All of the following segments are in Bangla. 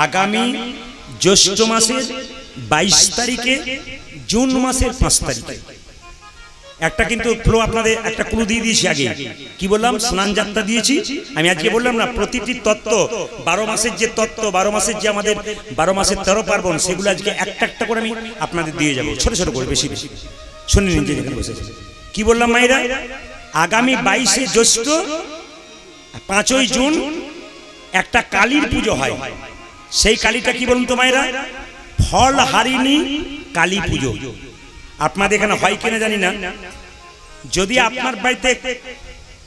আগামী জ্যৈষ্ঠ মাসের 22 তারিখে জুন মাসের 5 তারিখে একটা কিন্তু ফ্লো আপনাদের একটা ক্লু দিয়ে দিয়েছি আগে কি বললাম স্নান যাত্রা দিয়েছি আমি আজকে বললাম না প্রতিটি তত্ত্ব 12 মাসের যে তত্ত্ব 12 মাসের যে আমাদের 12 মাসের 13 পার্বণ সেগুলো আজকে একটা একটা করে আমি আপনাদের দিয়ে যাব ছোট ছোট করে বেশি বেশি শুনে নিন যে এখানে বসে কি বললাম মায়েরা আগামী 22শে জ্যৈষ্ঠ 5ই জুন একটা কালীর পুজো হয় সেই কালীটা কি বলুন তো মায়েরা ফল হারিণী কালী পুজো আপনাদের এখানে হয় কিনা জানি না যদি আপনার বাড়িতে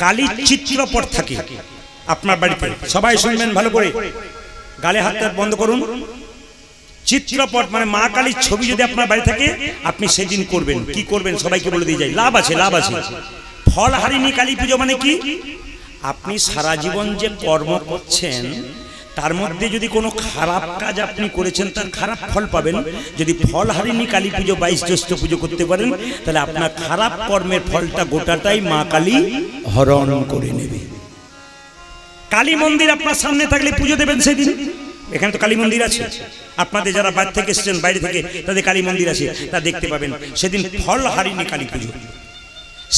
কালীর চিত্রপট থাকে আপনার বাড়িতে সবাই শুনবেন ভালো করে গালে হাত বন্ধ করুন চিত্রপট মানে মা কালীর ছবি যদি আপনার বাড়ি থাকে আপনি সেদিন করবেন কি করবেন সবাইকে বলে দিয়ে যাই লাভ আছে ফল হারিণী কালী পুজো মানে কি আপনি সারা জীবন যে কর্ম করছেন তার মধ্যে যদি কোনো খারাপ কাজ আপনি করেছেন তার খারাপ ফল পাবেন যদি ফল হারিণী কালী পুজো 22 জ্যৈষ্ঠ পুজো করতে পারেন তাহলে আপনার খারাপ কর্মের ফলটা গোটাটাই মা কালী হরণ করে নেবে কালী মন্দির আপনার সামনে থাকলে পুজো দেবেন সেদিন এখানে তো কালী মন্দির আছে আপনাদের যারা বাইরে থেকে এসেছেন বাইরে থেকে তাদের কালী মন্দির আছে তা দেখতে পাবেন সেদিন ফল হারিণী কালী পুজো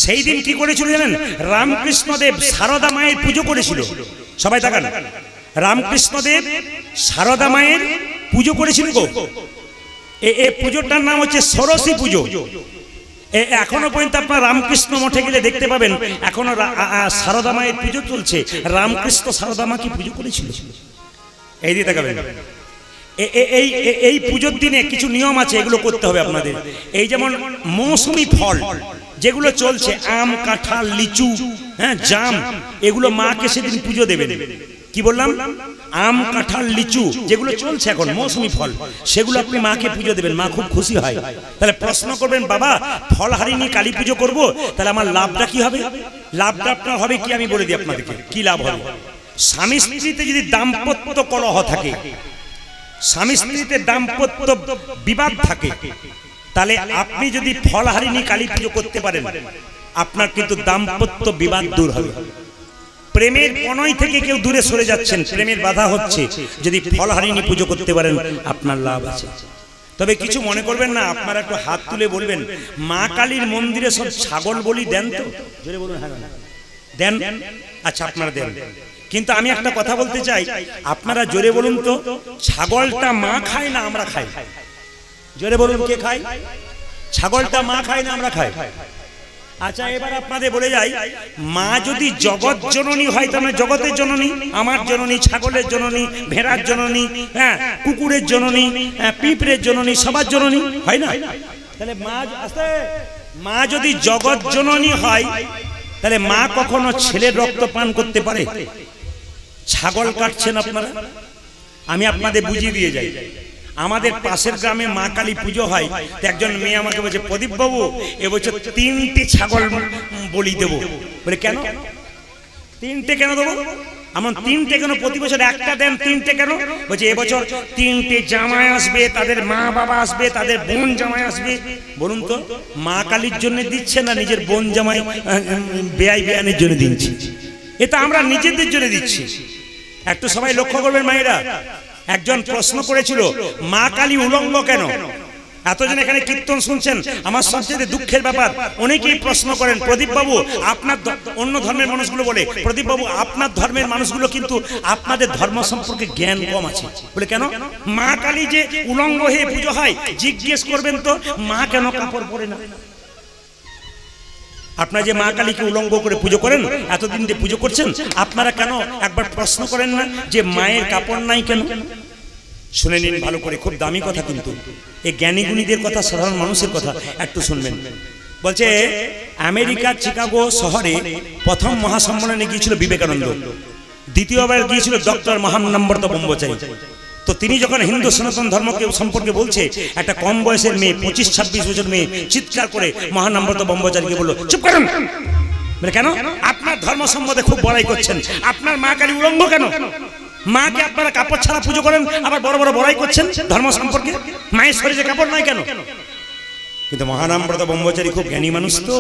সেই দিন কি করেছিল জানেন রামকৃষ্ণদেব সারদা মায়ের পুজো করেছিল সবাই তাকান রামকৃষ্ণদেব সারদা মায়ের পুজো করেছিল গো এই পুজোটার নাম হচ্ছে ষোড়শী পুজো এখনো পর্যন্ত আপনার রামকৃষ্ণ মঠে গেলে দেখতে পাবেন এখনো সারদা মায়ের পুজো চলছে রামকৃষ্ণ সারদা মা কি পুজো করেছিল এই দিয়ে তাকাবেন এই পুজোর দিনে কিছু নিয়ম আছে এগুলো করতে হবে আপনাদের এই যেমন মৌসুমী ফল যেগুলো চলছে আম কাঁঠাল লিচু হ্যাঁ জাম এগুলো মাকে সেদিন পুজো দেবেন কি বললাম আম কাঁঠাল লিচু যেগুলো চলছে এখন মৌসুমী ফল সেগুলো আপনি মাকে পুজো দেবেন মা খুব খুশি হয় তাহলে প্রশ্ন করবেন বাবা ফল হারিণী কালী পুজো করব তাহলে আমার লাভটা কি হবে লাভটা আপনার হবে কি আমি বলে দিই আপনাদেরকে কি লাভ হবে স্বামী স্ত্রীতে যদি দাম্পত্য কলহ থাকে স্বামী স্ত্রীতে দাম্পত্য বিবাদ থাকে তাহলে আপনি যদি ফল হারিণী কালী পুজো করতে পারেন আপনার কিন্তু দাম্পত্য বিবাদ দূর হবে প্রেমের বনয় থেকে কেউ দূরে সরে যাচ্ছেন প্রেমের বাধা হচ্ছে যদি ফল হারিণী পুজো করতে পারেন আপনার লাভ আছে তবে কিছু মনে করবেন না আপনারা একটু হাত তুলে বলবেন মা কালীর মন্দিরে সব ছাগল বলি দেন তো জোরে বলুন হ্যাঁ দেন আচ্ছা আপনারা দেন কিন্তু আমি একটা কথা বলতে চাই আপনারা জোরে বলুন তো ছাগলটা মা খায় না আমরা খাই জোরে বলুন কে খায় ছাগলটা মা খায় না আমরা খাই আচ্ছা এবার আপনাদের বলে যাই মা যদি জগৎ জননী হয় তাহলে জগতের জননী আমার জননী ছাগলের জননী ভেড়ার জননী হ্যাঁ কুকুরের জননী পিঁপড়ের জননী সবার জননী হয় না তাহলে মা যদি জগৎ জননী হয় তাহলে মা কখনো ছেলের রক্ত পান করতে পারে ছাগল কাটছেন আপনারা আমি আপনাদের বুঝিয়ে দিয়ে যাই আমাদের পাশের গ্রামে মা কালী পুজো হয় একজন মেয়ে আমাকে বলছে প্রদীপ বাবু এবছর 3টে ছাগল বলি দেবো বলে কেন 3টে কেন দেবো এমন 3টে কেন প্রতি বছর একটা দেন 3টে কেন বলছে এবছর 3টে জামাই আসবে তাদের মা বাবা আসবে তাদের বোন জামাই আসবে বলুন তো মা কালীর জন্য দিচ্ছে না নিজের বোন জামাই বেয়াই বেয়ানের জন্য দিচ্ছি এটা আমরা নিজেদের জন্য দিচ্ছি একটু সবাই লক্ষ্য করবেন মায়েরা একজন প্রশ্ন করেছিল মা কালী উলঙ্গ কেন এতজন এখানে কীর্তন শুনছেন আমার সবচেয়ে দুঃখের ব্যাপার অনেকেই প্রশ্ন করেন প্রদীপ বাবু আপনার অন্য ধর্মের মানুষগুলো বলে প্রদীপ বাবু আপনার ধর্মের মানুষগুলো কিন্তু আপনাদের ধর্ম সম্পর্কে জ্ঞান কম আছে বলে কেন মা কালী যে উলঙ্গ হয়ে পুজো হয় জিজ্ঞেস করবেন তো মা কেন কাপড় পরে না আপনারা যে মা কালীকে উলঙ্গ করে পুজো করেন এতদিন যে পুজো করছেন আপনারা কেন একবার প্রশ্ন করেন না যে মায়ের কাপড় নাই কেন শুনে নিন ভালো করে খুব দামি কথা কিন্তু এই জ্ঞানী গুণীদের কথা সাধারণ মানুষের কথা একটু শুনবেন বলছে আমেরিকার চিকাগো শহরে প্রথম মহাসম্মেলনে গিয়েছিল বিবেকানন্দ দ্বিতীয়বার গিয়েছিল ডক্টর মহানম্বরত ব্রহ্মচারী তো তিনি যখন হিন্দু সনাতন ধর্মকে সম্পর্কে বলছে একটা কম বয়সের মেয়ে 25-26 বছর মেয়ে চিৎকার করে মহানম্বরত ব্রহ্মচারীকে বলল চুপ করুন বলে কেন আপনার ধর্ম সম্বন্ধে খুব বড়াই করছেন আপনার মা কালী উলঙ্গ কেন মাকে আপনারা কাপড় ছাড়া পুজো করেন আবার বড় বড় বড়াই করছেন ধর্ম সম্পর্কে মায়ের শরীরে কাপড় নাই কেন কিন্তু মহানম্বরত ব্রহ্মচারী খুব জ্ঞানী মানুষ তো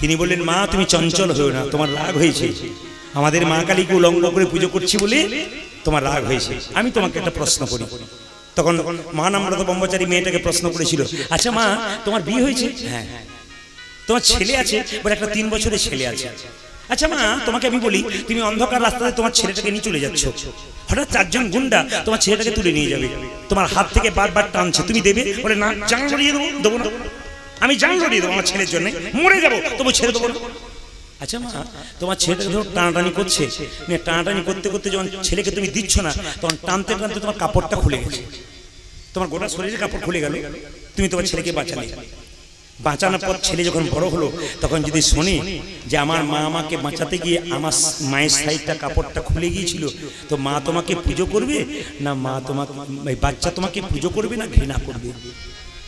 তিনি বললেন মা তুমি চঞ্চল হও না তোমার রাগ হয়েছে আমাদের মা কালীকে উলঙ্গ করে পুজো করছি বলে তোমার রাগ হয়েছে, আমি তোমাকে একটা প্রশ্ন করি। তখন মহানামরত ব্রহ্মচারী মেয়েটাকে প্রশ্ন করেছিল, আচ্ছা মা তোমার বিয়ে হয়েছে? হ্যাঁ। তোমার ছেলে আছে? বলে একটা 3 বছরের ছেলে আছে। আচ্ছা মা তোমাকে আমি বলি, তুমি অন্ধকার রাস্তায় তোমার ছেলেটাকে নিয়ে চলে যাচ্ছ, হঠাৎ 4 জন গুন্ডা তোমার ছেলেটাকে তুলে নিয়ে যাবে, তোমার হাত থেকে বারবার টানছে, তুমি দেবে? বলে না, জান জড়িয়ে দেবো না, আমি জান জড়িয়ে দেবো, আমার ছেলের জন্য মরে যাবো, তবু ছেড়ে দেবো না। আচ্ছা মা তোমার ছেলেটাকে ধরো টানাটানি করছে, টানাটানি করতে করতে যখন ছেলেকে তুমি দিচ্ছ না, তখন টানতে টানতে তোমার কাপড়টা খুলে গেছে, তোমার গোটা শরীরে কাপড় খুলে গেল, তুমি তোমার ছেলেকে বাঁচালে। বাঁচানোর পর ছেলে যখন বড় হলো, তখন যদি শোনে যে আমার মা আমাকে বাঁচাতে গিয়ে আমার মায়ের সাইডটা কাপড়টা খুলে গিয়েছিল, তো মা তোমাকে পুজো করবে না মা তোমাকে, বাচ্চা তোমাকে পুজো করবে না ঘৃণা করবে?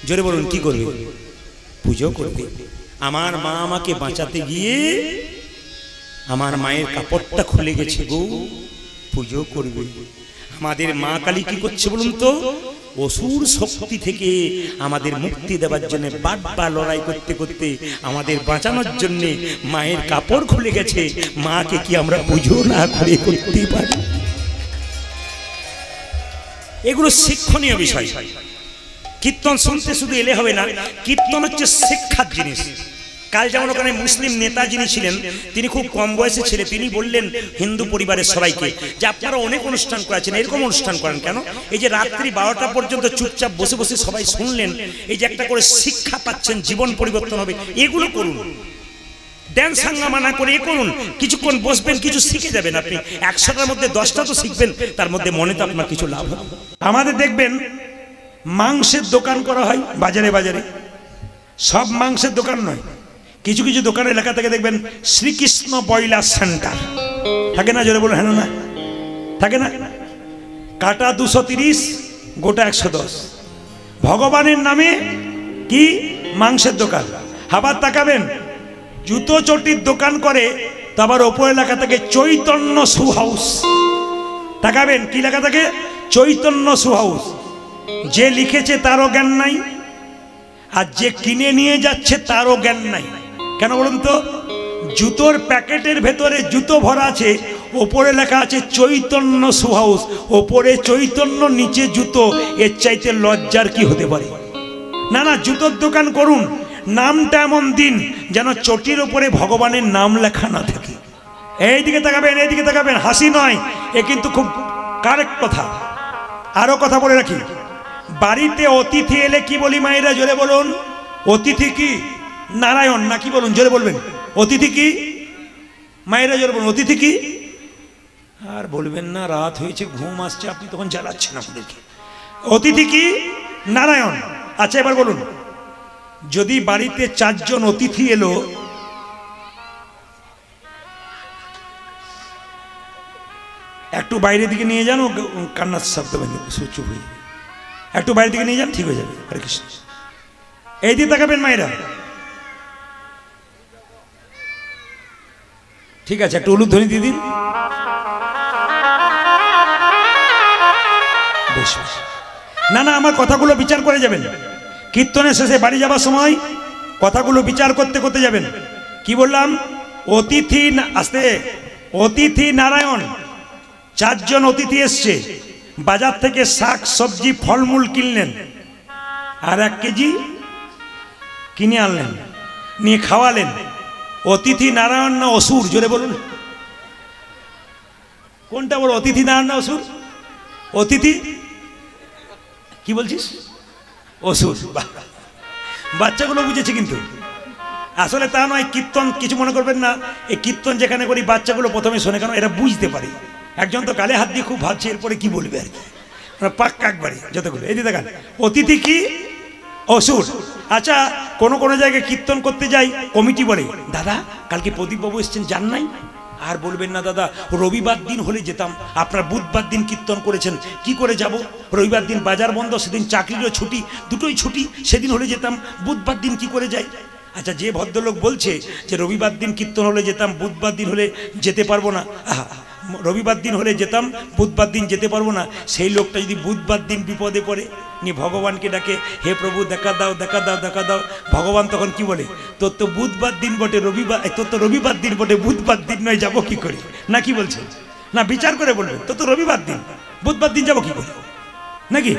জোরে বলুন, কি করবে? পুজো করবে। আমার মা আমাকে বাঁচাতে গিয়ে আমার মায়ের কাপড়টা খুলে গেছে গো, পুজো করবে। আমাদের মা কালী কি করছে বলুন তো? অসুর শক্তি থেকে আমাদের মুক্তি দেওয়ার জন্য বারবার লড়াই করতে করতে আমাদের বাঁচানোর জন্য মায়ের কাপড় খুলে গেছে। মাকে কি আমরা পুজো না করে করতে পারি? এগুলো শিক্ষণীয় বিষয়। কীর্তন শুনতে শুধু এলে হবে না, কীর্তন হচ্ছে শিক্ষার জিনিস। কাল যেমন ওখানে মুসলিম নেতা যিনি ছিলেন, তিনি খুব কম বয়সে ছিলেন, তিনি বললেন হিন্দু পরিবারের সবাইকে যে আপনারা অনেক অনুষ্ঠান করেছেন, এরকম অনুষ্ঠান করেন কেন? এই যে রাত্রি 12টা পর্যন্ত চুপচাপ বসে বসে সবাই শুনলেন, এই যে একটা করে শিক্ষা পাচ্ছেন, জীবন পরিবর্তন হবে, এগুলো করুন। ড্যান্স হাঙ্গামা না করে এ করুন, কিছুক্ষণ বসবেন, কিছু শিখে যাবেন আপনি। 100টার মধ্যে 10টা তো শিখবেন, তার মধ্যে মনে তো আপনার কিছু লাভ হবে। আমাদের দেখবেন মাংসের দোকান করা হয় বাজারে বাজারে, সব মাংসের দোকান নয়, কিছু কিছু দোকানের লেখা থেকে দেখবেন শ্রীকৃষ্ণ ব্রয়লার সেন্টার, থাকে না? জোরে বলে হ্যাঁ না? থাকে না? কাটা 230, গোটা 110, ভগবানের নামে কি মাংসের দোকান। আবার তাকাবেন জুতো চটির দোকান করে, তারপর ওপরে লেখা থাকে চৈতন্য শু হাউস। তাকাবেন কি লেখা থাকে? Chaitanya shoe house. যে লিখেছে তারও জ্ঞান নাই, আর যে কিনে নিয়ে যাচ্ছে তারও জ্ঞান নাই। কেন বলুন তো? জুতোর প্যাকেটের ভেতরে জুতো ভরা আছে, ওপরে লেখা আছে চৈতন্য শু হাউস, ওপরে চৈতন্য নিচে জুতো, এর চাইতে লজ্জার কি হতে পারে? না না, জুতোর দোকান করুন, নামটা এমন দিন যেন চটির ওপরে ভগবানের নাম লেখা না থাকে। এইদিকে তাকাবেন, এইদিকে তাকাবেন, হাসি নয়, এ কিন্তু খুব কারেক্ট কথা। আরো কথা বলে রাখি, বাড়িতে অতিথি এলে কি বলি মায়েরা? জোরে বলুন। অতিথি কি? নারায়ণ না কি বলুন? জোরে বলবেন। অতিথি কি মায়েরা? জোরে বলুন। অতিথি কি? আর বলবেন না, রাত হয়েছে, ঘুম আসছে, আপনি তখন জ্বালাচ্ছেন আপনাদেরকে। অতিথি কি? নারায়ণ। আচ্ছা এবার বলুন, যদি বাড়িতে 4 জন অতিথি এলো, একটু বাইরের দিকে নিয়ে যান, কান্নার শব্দ চুপ হয়ে যাবে, একটু বাইরের দিকে নিয়ে যান, ঠিক হয়ে যাবে। হরে কৃষ্ণ। এই দিয়ে তাকাবেন মায়েরা, ঠিক আছে? একটু উলুধ্বনি দিয়ে দিন। বেশ বেশ। না না, আমার কথাগুলো বিচার করে যাবেন, কীর্তনের শেষে বাড়ি যাবার সময় কথাগুলো বিচার করতে করতে যাবেন। কি বললাম? অতিথি আসতে, অতিথি নারায়ণ। 4 জন অতিথি এসছে, বাজার থেকে শাক সবজি ফলমূল কিনলেন, আর 1 কেজি কিনে আনলেন, নিয়ে খাওয়ালেন। অতিথি নারায়ণ না অসুর? জোরে বলুন, কোনটা বড়? অতিথি নারায়ণ না অসুর? অতিথি কি বলছিস? অসুর। বাচ্চাগুলো বুঝেছে, কিন্তু আসলে তা নয়। কীর্তন কিছু মনে করবেন না, এই কীর্তন যেখানে করি বাচ্চাগুলো প্রথমে শোনে, কেন এরা বুঝতে পারে। একজন তো গালে হাত দিয়ে খুব ভাবছে এরপরে কি বলবে আর কি, পাক্কা একবারে যতগুলো। এই দেখান, অতিথি কি? অসুর। আচ্ছা, কোনো কোনো জায়গায় কীর্তন করতে যাই, কমিটি বলে দাদা কালকে প্রদীপবাবু এসছেন, যান নাই? আর বলবেন না দাদা, রবিবার দিন হলে যেতাম, আপনার বুধবার দিন কীর্তন করেছেন, কি করে যাব? রবিবার দিন বাজার বন্ধ, সেদিন চাকরিরও ছুটি, দুটোই ছুটি, সেদিন হলে যেতাম, বুধবার দিন কি করে যাই? আচ্ছা, যে ভদ্রলোক বলছে যে রবিবার দিন কীর্তন হলে যেতাম, বুধবার দিন হলে যেতে পারবো না, রবিবার দিন হলে যেতাম, বুধবার দিন যেতে পারবো না, সেই লোকটা যদি বুধবার দিন বিপদে পড়ে, নিয়ে ভগবানকে ডাকে, হে প্রভু দেখা দাও, দেখা দাও, দেখা দাও, ভগবান তখন কি বলে? তোর তো বুধবার দিন বটে, রবিবার, তোর তো রবিবার দিন বটে, বুধবার দিন নয়, যাবো কি করে? না কি বলছে? না বিচার করে বলবেন? তো রবিবার দিন, বুধবার দিন যাবো কি করে নাকি?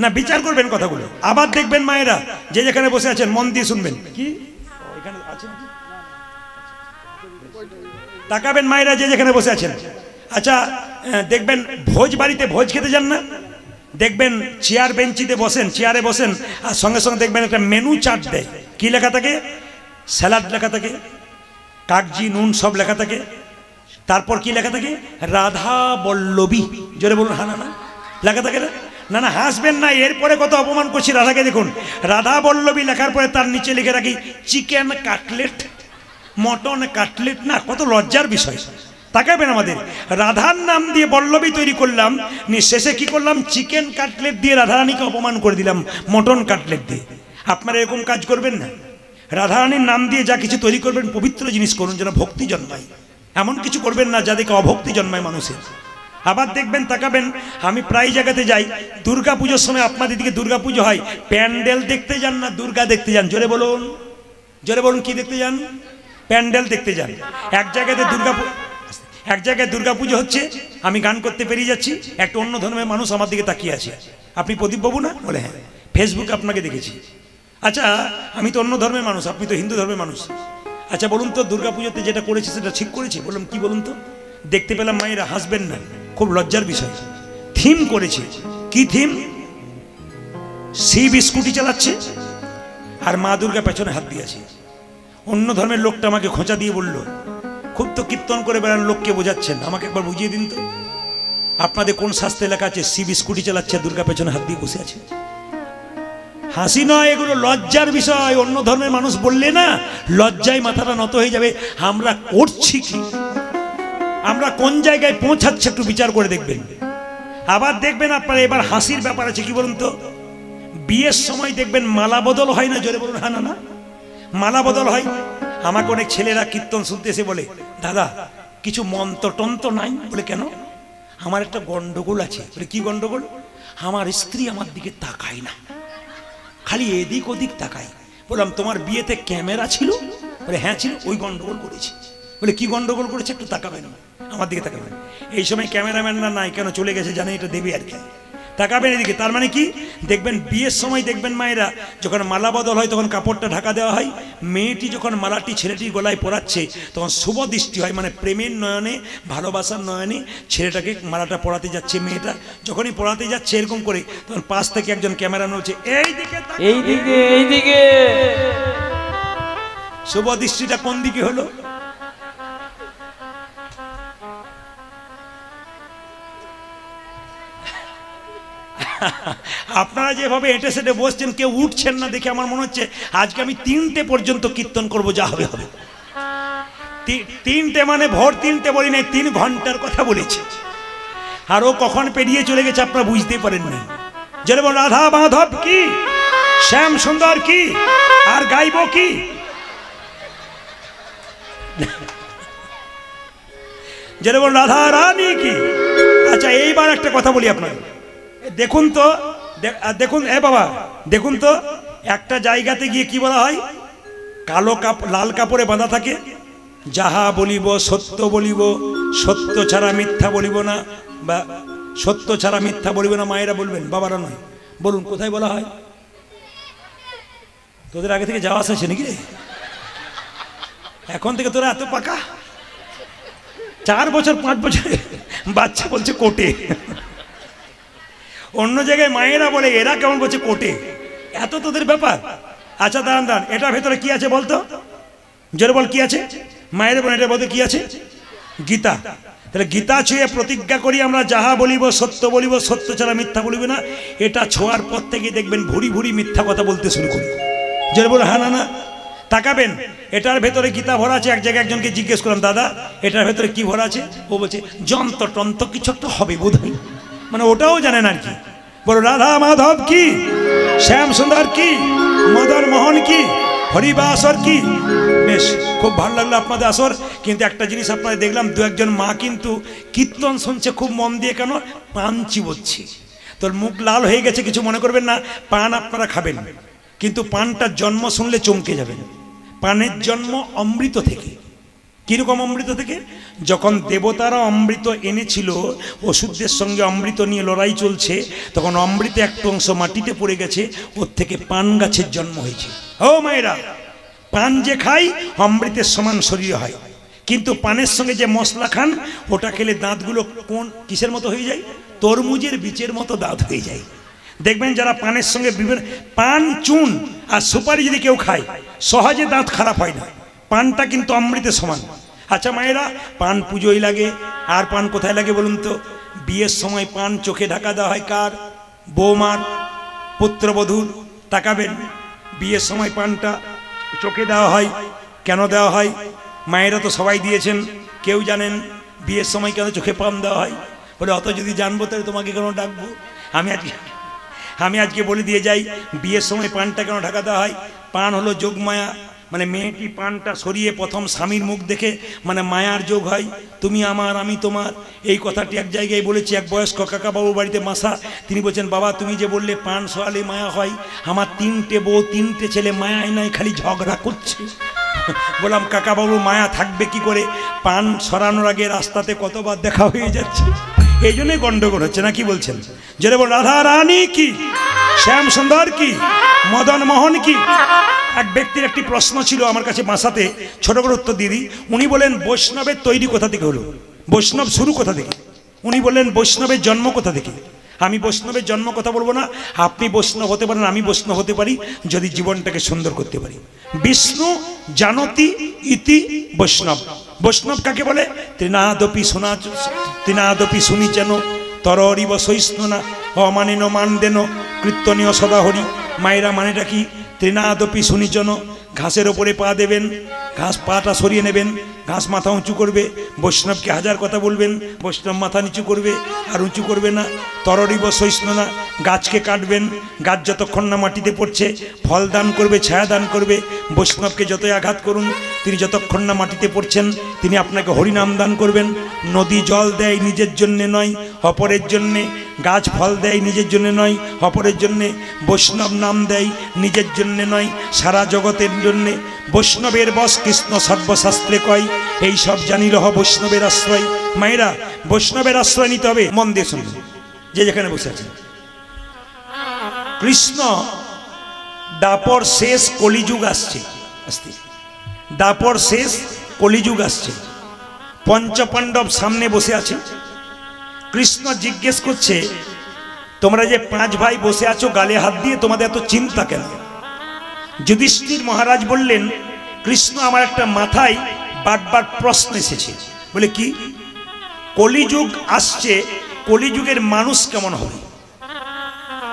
না বিচার করবেন কথাগুলো। আবার দেখবেন মায়েরা যে যেখানে বসে আছেন মন দিয়ে শুনবেন। কি এখানে আছেন? তাকাবেন মায়েরা যে যেখানে বসে আছেন। আচ্ছা দেখবেন ভোজ বাড়িতে ভোজ খেতে যান না, দেখবেন চেয়ার বেঞ্চিতে বসেন, চেয়ারে বসেন আর সঙ্গে সঙ্গে দেখবেন একটা মেনু চার্ট দেয়। কি লেখা থাকে? স্যালাড লেখা থাকে, কাগজি নুন সব লেখা থাকে। তারপর কি লেখা থাকে? রাধা বল্লভী। জোরে বলুন হা না লেখা থাকে না? না না হাসবেন না, এরপরে কত অপমান করছি রাধাকে। দেখুন রাধা বল্লভী লেখার পরে তার নিচে লিখে রাখি চিকেন কাটলেট, মটন কাটলেট। না কত লজ্জার বিষয়। তাকাবেন আমাদের রাধার নাম দিয়ে বল্লভী তৈরি করলাম, শেষে কি করলাম? চিকেন কাটলেট দিয়ে রাধারানীকে অপমান করে দিলাম মটন কাটলেট দিয়ে। আপনারা এরকম কাজ করবেন না। রাধারানীর নাম দিয়ে যা কিছু তৈরি করবেন পবিত্র জিনিস করুন, যেন ভক্তি জন্মায়। এমন কিছু করবেন না যাদেরকে অভক্তি জন্মায় মানুষের। আবার দেখবেন তাকাবেন, আমি প্রায় জায়গাতে যাই, দুর্গা পুজোর সময় আপনাদের দিকে দুর্গা পুজো হয়, প্যান্ডেল দেখতে যান না দুর্গা দেখতে যান? জোরে বলুন, জোরে বলুন, কি দেখতে যান? প্যান্ডেল দেখতে যান। এক জায়গায় দুর্গা পুজো হচ্ছে, আমি গান করতে পেরিয়ে যাচ্ছি, একটা অন্য ধর্মের মানুষ আমার দিকে তাকিয়ে আছে। আপনি প্রদীপ বাবু না? বলে হ্যাঁ, ফেসবুকে আপনাকে দেখেছি। আচ্ছা আমি তো অন্য ধর্মের মানুষ, আপনি তো হিন্দু ধর্মের মানুষ। আচ্ছা বলুন তো দুর্গা পুজোতে যেটা করেছি সেটা ঠিক করেছি? বললাম কি বলুন তো? দেখতে পেলাম মায়েরা, হাসবেন না, খুব লজ্জার বিষয়। থিম করেছে। কি থিম? শিব স্কুটি চালাচ্ছে আর মা দুর্গা পেছনে হাত দিয়েছে। অন্য ধর্মের লোকটা আমাকে খোঁচা দিয়ে বলল, খুব তো কীর্তন করে বেড়ান, লোককে বোঝাচ্ছেন, আমাকে একবার বুঝিয়ে দিন তো আপনাদের কোন শাস্ত্রে লেখা আছে শিব স্কুটি চালাচ্ছে দুর্গা পেছনে হাত দিয়ে বসে আছে? হাসি নয়, এগুলো লজ্জার বিষয়। অন্য ধর্মের মানুষ বললে না লজ্জায় মাথাটা নত হয়ে যাবে। আমরা করছি কি, আমরা কোন জায়গায় পৌঁছাচ্ছে একটু বিচার করে দেখবেন। আবার দেখবেন আপনারা এবার হাসির ব্যাপার আছে। কি বলুন তো? বিয়ের সময় দেখবেন মালা বদল হয় না? জোরে বলুন হ্যাঁ না? মালা বদল হয়। আমাকে অনেক ছেলেরা কীর্তন শুনতে এসে বলে, দাদা কিছু মন্ত্র টন্ত্র নাই? বলে কেন? আমার একটা গন্ডগোল আছে। বলে কি গন্ডগোল? আমার স্ত্রী আমার দিকে তাকায় না, খালি এদিক ওদিক তাকায়। বললাম তোমার বিয়েতে ক্যামেরা ছিল? বলে হ্যাঁ ছিল। ওই গন্ডগোল করেছি। বলে কি গন্ডগোল করেছে? একটু তাকাবেন, আমার দিকে তাকাবেন। এই সময় ক্যামেরাম্যানরা নাই কেন, চলে গেছে, জানে এটা দেবে আর কি। তাকাবেন এদিকে। তার মানে কি? দেখবেন বিয়ের সময় দেখবেন মায়েরা যখন মালা বদল হয় তখন কাপড়টা ঢাকা দেওয়া হয়। মেয়েটি যখন মালাটি ছেলেটির গলায় পরাচ্ছে তখন শুভ দৃষ্টি হয়, মানে প্রেমের নয়নে, ভালোবাসার নয়নে ছেলেটাকে মালাটা পরাতে যাচ্ছে। মেয়েটা যখনই পরাতে যাচ্ছে এরকম করে, তখন পাশ থেকে একজন ক্যামেরাম্যান হচ্ছে এইদিকে, এইদিকে, এইদিকে। শুভ দৃষ্টিটা কোন দিকে হলো? আপনারা যেভাবে এঁটে সেটে বসছেন, কেউ উঠছেন না দেখে আমার মনে হচ্ছে আজকে আমি 3টে পর্যন্ত কীর্তন করব, যা হবে হবে। 3টে মানে ভোর 3টে বলি নাই, 3 ঘন্টার কথা বলেছি। আর ও কখন পেরিয়ে চলে গেছে আপনারা বুঝতেই পারেন না। যেরকম রাধা মাধব কি, শ্যাম সুন্দর কি, আর গাইব কি? যেরকম রাধা রানী কি। আচ্ছা এইবার একটা কথা বলি আপনাদের, দেখুন তো, দেখুন এ বাবা দেখুন তো, একটা জায়গাতে গিয়ে কি বলা হয়? কালো লাল কাপড়ে বাঁধা থাকে, যাহা বলিব সত্য বলিব, সত্য ছাড়া মিথ্যা বলিব না, বা সত্য ছাড়া মিথ্যা বলিব না। মায়েরা বলবেন, বাবারা নয়। বলুন কোথায় বলা হয়? তোদের আগে থেকে যাওয়া আসছে নাকি রে? এখন থেকে তোরা এত পাকা? 4 বছর 5 বছর বাচ্চা বলছে কোটে। অন্য জায়গায় মায়েরা বলে, এরা কেমন বলছে কোটে। এত তোদের ব্যাপার। আচ্ছা দাঁড়ান দাঁড়ান, এটার ভেতরে কি আছে বলতো? জোরে বল কি আছে? মায়ের বোন এটার মধ্যে কি আছে? গীতা। তাহলে গীতা ছুঁয়ে প্রতিজ্ঞা করি আমরা, যাহা বলিব সত্য বলিব, সত্য ছাড়া মিথ্যা বলিব না। এটা ছোঁয়ার পর থেকে দেখবেন ভুরি ভুরি মিথ্যা কথা বলতে শুরু করি। জোরে বল হ্যাঁ না না? তাকাবেন, এটার ভেতরে গীতা ভরা আছে। এক জায়গায় একজনকে জিজ্ঞেস করলাম, দাদা এটার ভেতরে কি ভরা আছে? ও বলছে যন্ত্র টন্ত্র কিছু একটা হবে বোধ হয়, মানে ওটাও জানেন আর কি। বলো রাধা মাধব কি, শ্যাম সুন্দর কি, মদন মোহন কি, হরিবা আসর কি। বেশ খুব ভালো লাগলো আপনাদের আসর। কিন্তু একটা জিনিস আপনাদের দেখলাম, 2-1জন মা কিন্তু কীর্তন শুনছে খুব মন দিয়ে। কেন? পান চিবোচ্ছি। তোর মুখ লাল হয়ে গেছে, কিছু মনে করবেন না। পান আপনারা খাবেন, কিন্তু পানটার জন্ম শুনলে চমকে যাবেন। পানের জন্ম অমৃত থেকে। কিরকম অমৃত থেকে? যখন দেবতারা অমৃত এনেছিল, ওষুধের সঙ্গে অমৃত নিয়ে লড়াই চলছে, তখন অমৃতে একটা অংশ মাটিতে পড়ে গেছে, ওর থেকে পান গাছের জন্ম হয়েছে। ও মায়েরা, পান যে খাই অমৃতের সমান শরীর হয়, কিন্তু পানের সঙ্গে যে মশলা খান ওটা খেলে দাঁতগুলো কোন কিসের মতো হয়ে যায়? তরমুজের বীজের মতো দাঁত হয়ে যায়। দেখবেন যারা পানের সঙ্গে বিভিন্ন পান, চুন আর সুপারি যদি কেউ খায় সহজে দাঁত খারাপ হয় না। পানটা কিন্তু অমৃতের সমান। আচ্ছা মায়েরা, পান পুজোয় লাগে, আর পান কোথায় লাগে বলুন তো? বিয়ের সময় পান চোখে ঢাকা দেওয়া হয় কার? বৌমার, পুত্রবধূর। তাকাবেন, বিয়ের সময় পানটা চোখে দেওয়া হয়। কেন দেওয়া হয়? মায়েরা তো সবাই দিয়েছেন, কেউ জানেন বিয়ের সময় কেন চোখে পান দেওয়া হয়? বলে অত যদি জানবো তাহলে তোমাকে কেন ডাকবো? আমি আজকে বলে দিয়ে যাই, বিয়ের সময় পানটা কেন ঢাকা দেওয়া হয়। পান হলো যোগমায়া, মানে মেয়েটি পানটা সরিয়ে প্রথম স্বামীর মুখ দেখে মানে মায়ার যোগ হয়, তুমি আমার আমি তোমার। এই কথাটি এক জায়গায় বলেছি, এক বয়স্ক কাকাবাবুর বাড়িতে মাসা, তিনি বলছেন, বাবা তুমি যে বললে পান সরালে মায়া হয়, আমার 3টে বউ 3টে ছেলে মায়ায় নাই, খালি ঝগড়া করছে। বললাম কাকাবাবু মায়া থাকবে কি করে? পান সরানোর আগে রাস্তাতে কতবার দেখা হয়ে যাচ্ছে, এই জন্যই গন্ডগোল হচ্ছে না। কি বলছেন? যেটা বল রাধা রানী কি, শ্যাম সুন্দর কি, মদন মোহন কি। এক ব্যক্তির একটি প্রশ্ন ছিল আমার কাছে বাসাতে, ছোট করে উত্তর দিয়ে দিই। উনি বলেন বৈষ্ণবের তৈরি কোথা থেকে হলো, বৈষ্ণব শুরু কোথা থেকে? উনি বললেন বৈষ্ণবের জন্ম কোথা থেকে। আমি বৈষ্ণবের জন্ম কথা বলবো না, আপনি বৈষ্ণব হতে পারেন, আমি বৈষ্ণব হতে পারি যদি জীবনটাকে সুন্দর করতে পারি। বিষ্ণু জানতি ইতি বৈষ্ণব। বৈষ্ণব কাকে বলে? তৃণাদপি শুনি যেন তরিব সহিষ্ণুনা অমানিন মান দেন কীর্তনীয় সদাহরি। মায়েরা মানেটা কি? তৃণাদপি শুনিজন, ঘাসের ওপরে পা দেবেন, ঘাস পাটা সরিয়ে নেবেন, ঘাস মাথা উঁচু করবে। বৈষ্ণবকে হাজার কথা বলবেন, বৈষ্ণব মাথা নিচু করবে আর উঁচু করবে না। তরিব সহিষ্ণুনা, গাছকে কাটবেন, গাছ যতক্ষণ না মাটিতে পড়ছে ফল দান করবে, ছায়া দান করবে। বৈষ্ণবকে যতই আঘাত করুন, তিনি যতক্ষণ না মাটিতে পড়ছেন তিনি আপনাকে হরিনাম দান করবেন। নদী জল দেয় নিজের জন্যে নয়, অপরের জন্যে। গাছ ফল দেয় নিজের জন্য নয়, অপরের জন্যে। বৈষ্ণব নাম দেয় নিজের জন্যে নয়, সারা জগতের জন্যে। বৈষ্ণবের বশ কৃষ্ণ সর্বশাস্ত্রে কয়, এই সব জানি রহ বৈষ্ণবের আশ্রয়। মায়েরা, বৈষ্ণবের আশ্রয় নিতে হবে। মন দিয়ে শুনবেন, যে যেখানে বসে আছেন। কৃষ্ণ দাপর শেষ, কলিযুগ আসছে, দাপর শেষ কলিযুগ আসছে। পঞ্চপাণ্ডব সামনে বসে আছে। কৃষ্ণ জিজ্ঞেস করছে, তোমরা যে 5 ভাই বসে আছো গালে হাত দিয়ে, তোমাদের এত চিন্তা কেন? যুধিষ্ঠির মহারাজ বললেন, কৃষ্ণ আমার একটা মাথায় বারবার প্রশ্ন এসেছে। বলে কি? কলিযুগ আসছে, কলিযুগের মানুষ কেমন হবে?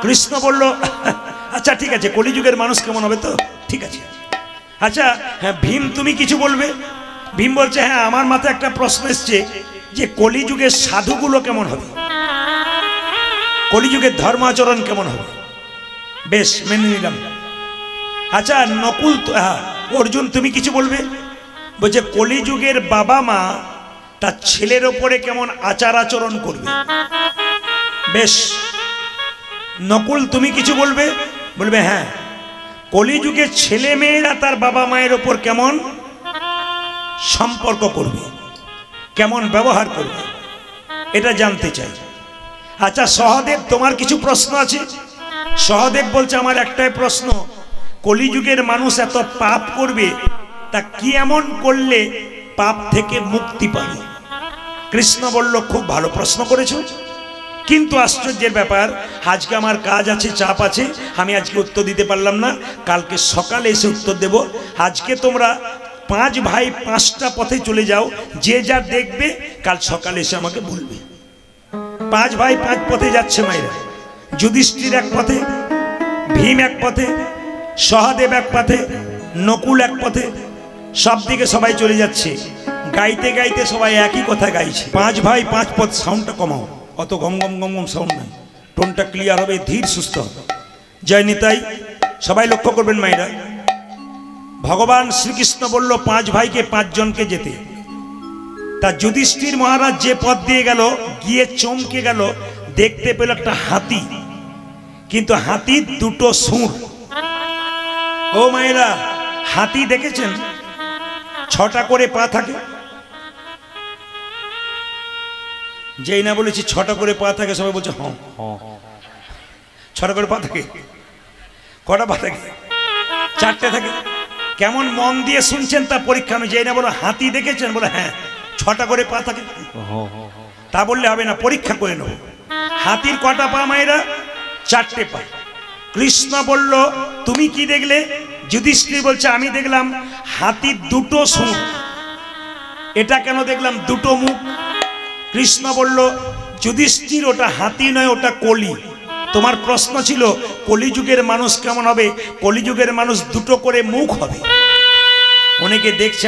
কৃষ্ণ বলল, আচ্ছা ঠিক আছে, কলিযুগের মানুষ কেমন হবে তো ঠিক আছে। আচ্ছা হ্যাঁ ভীম, তুমি কিছু বলবে? ভীম বলছে, হ্যাঁ আমার মাথায় একটা প্রশ্ন এসছে যে কলিযুগের সাধুগুলো কেমন হবে, কলিযুগের ধর্ম আচরণ কেমন হবে। বেশ, মেনে নিলাম। আচ্ছা নকুল, হ্যাঁ অর্জুন তুমি কিছু বলবে? বলছে কলিযুগের বাবা মা তার ছেলের ওপরে কেমন আচার আচরণ করবে। বেশ, নকুল তুমি কিছু বলবে? বলবে হ্যাঁ, কলিযুগের ছেলে মেয়েরা তার বাবা মায়ের ওপর কেমন সম্পর্ক করবে, কেমন ব্যবহার করবে, এটা জানতে চাই। আচ্ছা সহদেব, তোমার কিছু প্রশ্ন আছে? সহদেব বলছে, আমার একটাই প্রশ্ন, কলিযুগের মানুষ এত পাপ করবে, তা কি এমন করলে পাপ থেকে মুক্তি পাবে? কৃষ্ণ বলল, খুব ভালো প্রশ্ন করেছো, কিন্তু আশ্চর্যের ব্যাপার, আজকে আমার কাজ আছে, চাপ আছে, আমি আজকে উত্তর দিতে পারলাম না, কালকে সকালে এসে উত্তর দেব। আজকে তোমরা 5 ভাই 5টা পথে চলে যাও, যে যা দেখবে কাল সকালে এসে আমাকে বলবে। 5 ভাই 5 পথে যাচ্ছে মায়েরা। যুধিষ্ঠির এক পথে, ভীম এক পথে, সহদেব এক পথে, নকুল এক পথে, সব দিকে সবাই চলে যাচ্ছে। গাইতে গাইতে সবাই একই কথা গাইছে, 5 ভাই 5 পথ। সাউন্ডটা কমাও, অত গম গম গম গম সাউন্ড নাই, টোনটা ক্লিয়ার হবে, ধীর সুস্থ হবে। জয় নিতাই। সবাই লক্ষ্য করবেন মায়েরা, ভগবান শ্রীকৃষ্ণ বলল 5 ভাইকে 5 জনকে যেতে। তা যুধিষ্ঠির মহারাজ যে পথ দিয়ে গেল, গিয়ে চমকে গেল, দেখতে পেল একটা হাতি, কিন্তু হাতির 2টো সুর। ও মায়েরা, হাতি দেখেছেন 6টা করে পা থাকে, যেই না বলেছি 6টা করে পা থাকে সবাই বলছে হ্যাঁ 6টা করে পা থাকে, কটা পা থাকে? 4টে থাকে। কেমন মন দিয়ে শুনছেন তা পরীক্ষা। আমি যেই না বলো হাতি দেখেছেন, বলে হ্যাঁ 6টা করে পা থাকে। তা বললে হবে না, পরীক্ষা করে নেব। হাতির কটা পা মায়েরা? 4টে পা। কৃষ্ণ বলল তুমি কি দেখলে? যুধিষ্ঠির বলছে আমি দেখলাম হাতির 2টো সুর। এটা কেন দেখলাম 2টো মুখ? কৃষ্ণ বলল যুধিষ্ঠির ওটা হাতি নয়, ওটা কলি। তোমার প্রশ্ন ছিল কলিযুগের মানুষ কেমন হবে? কলিযুগের মানুষ 2টো করে মুখ হবে। অনেকে দেখছে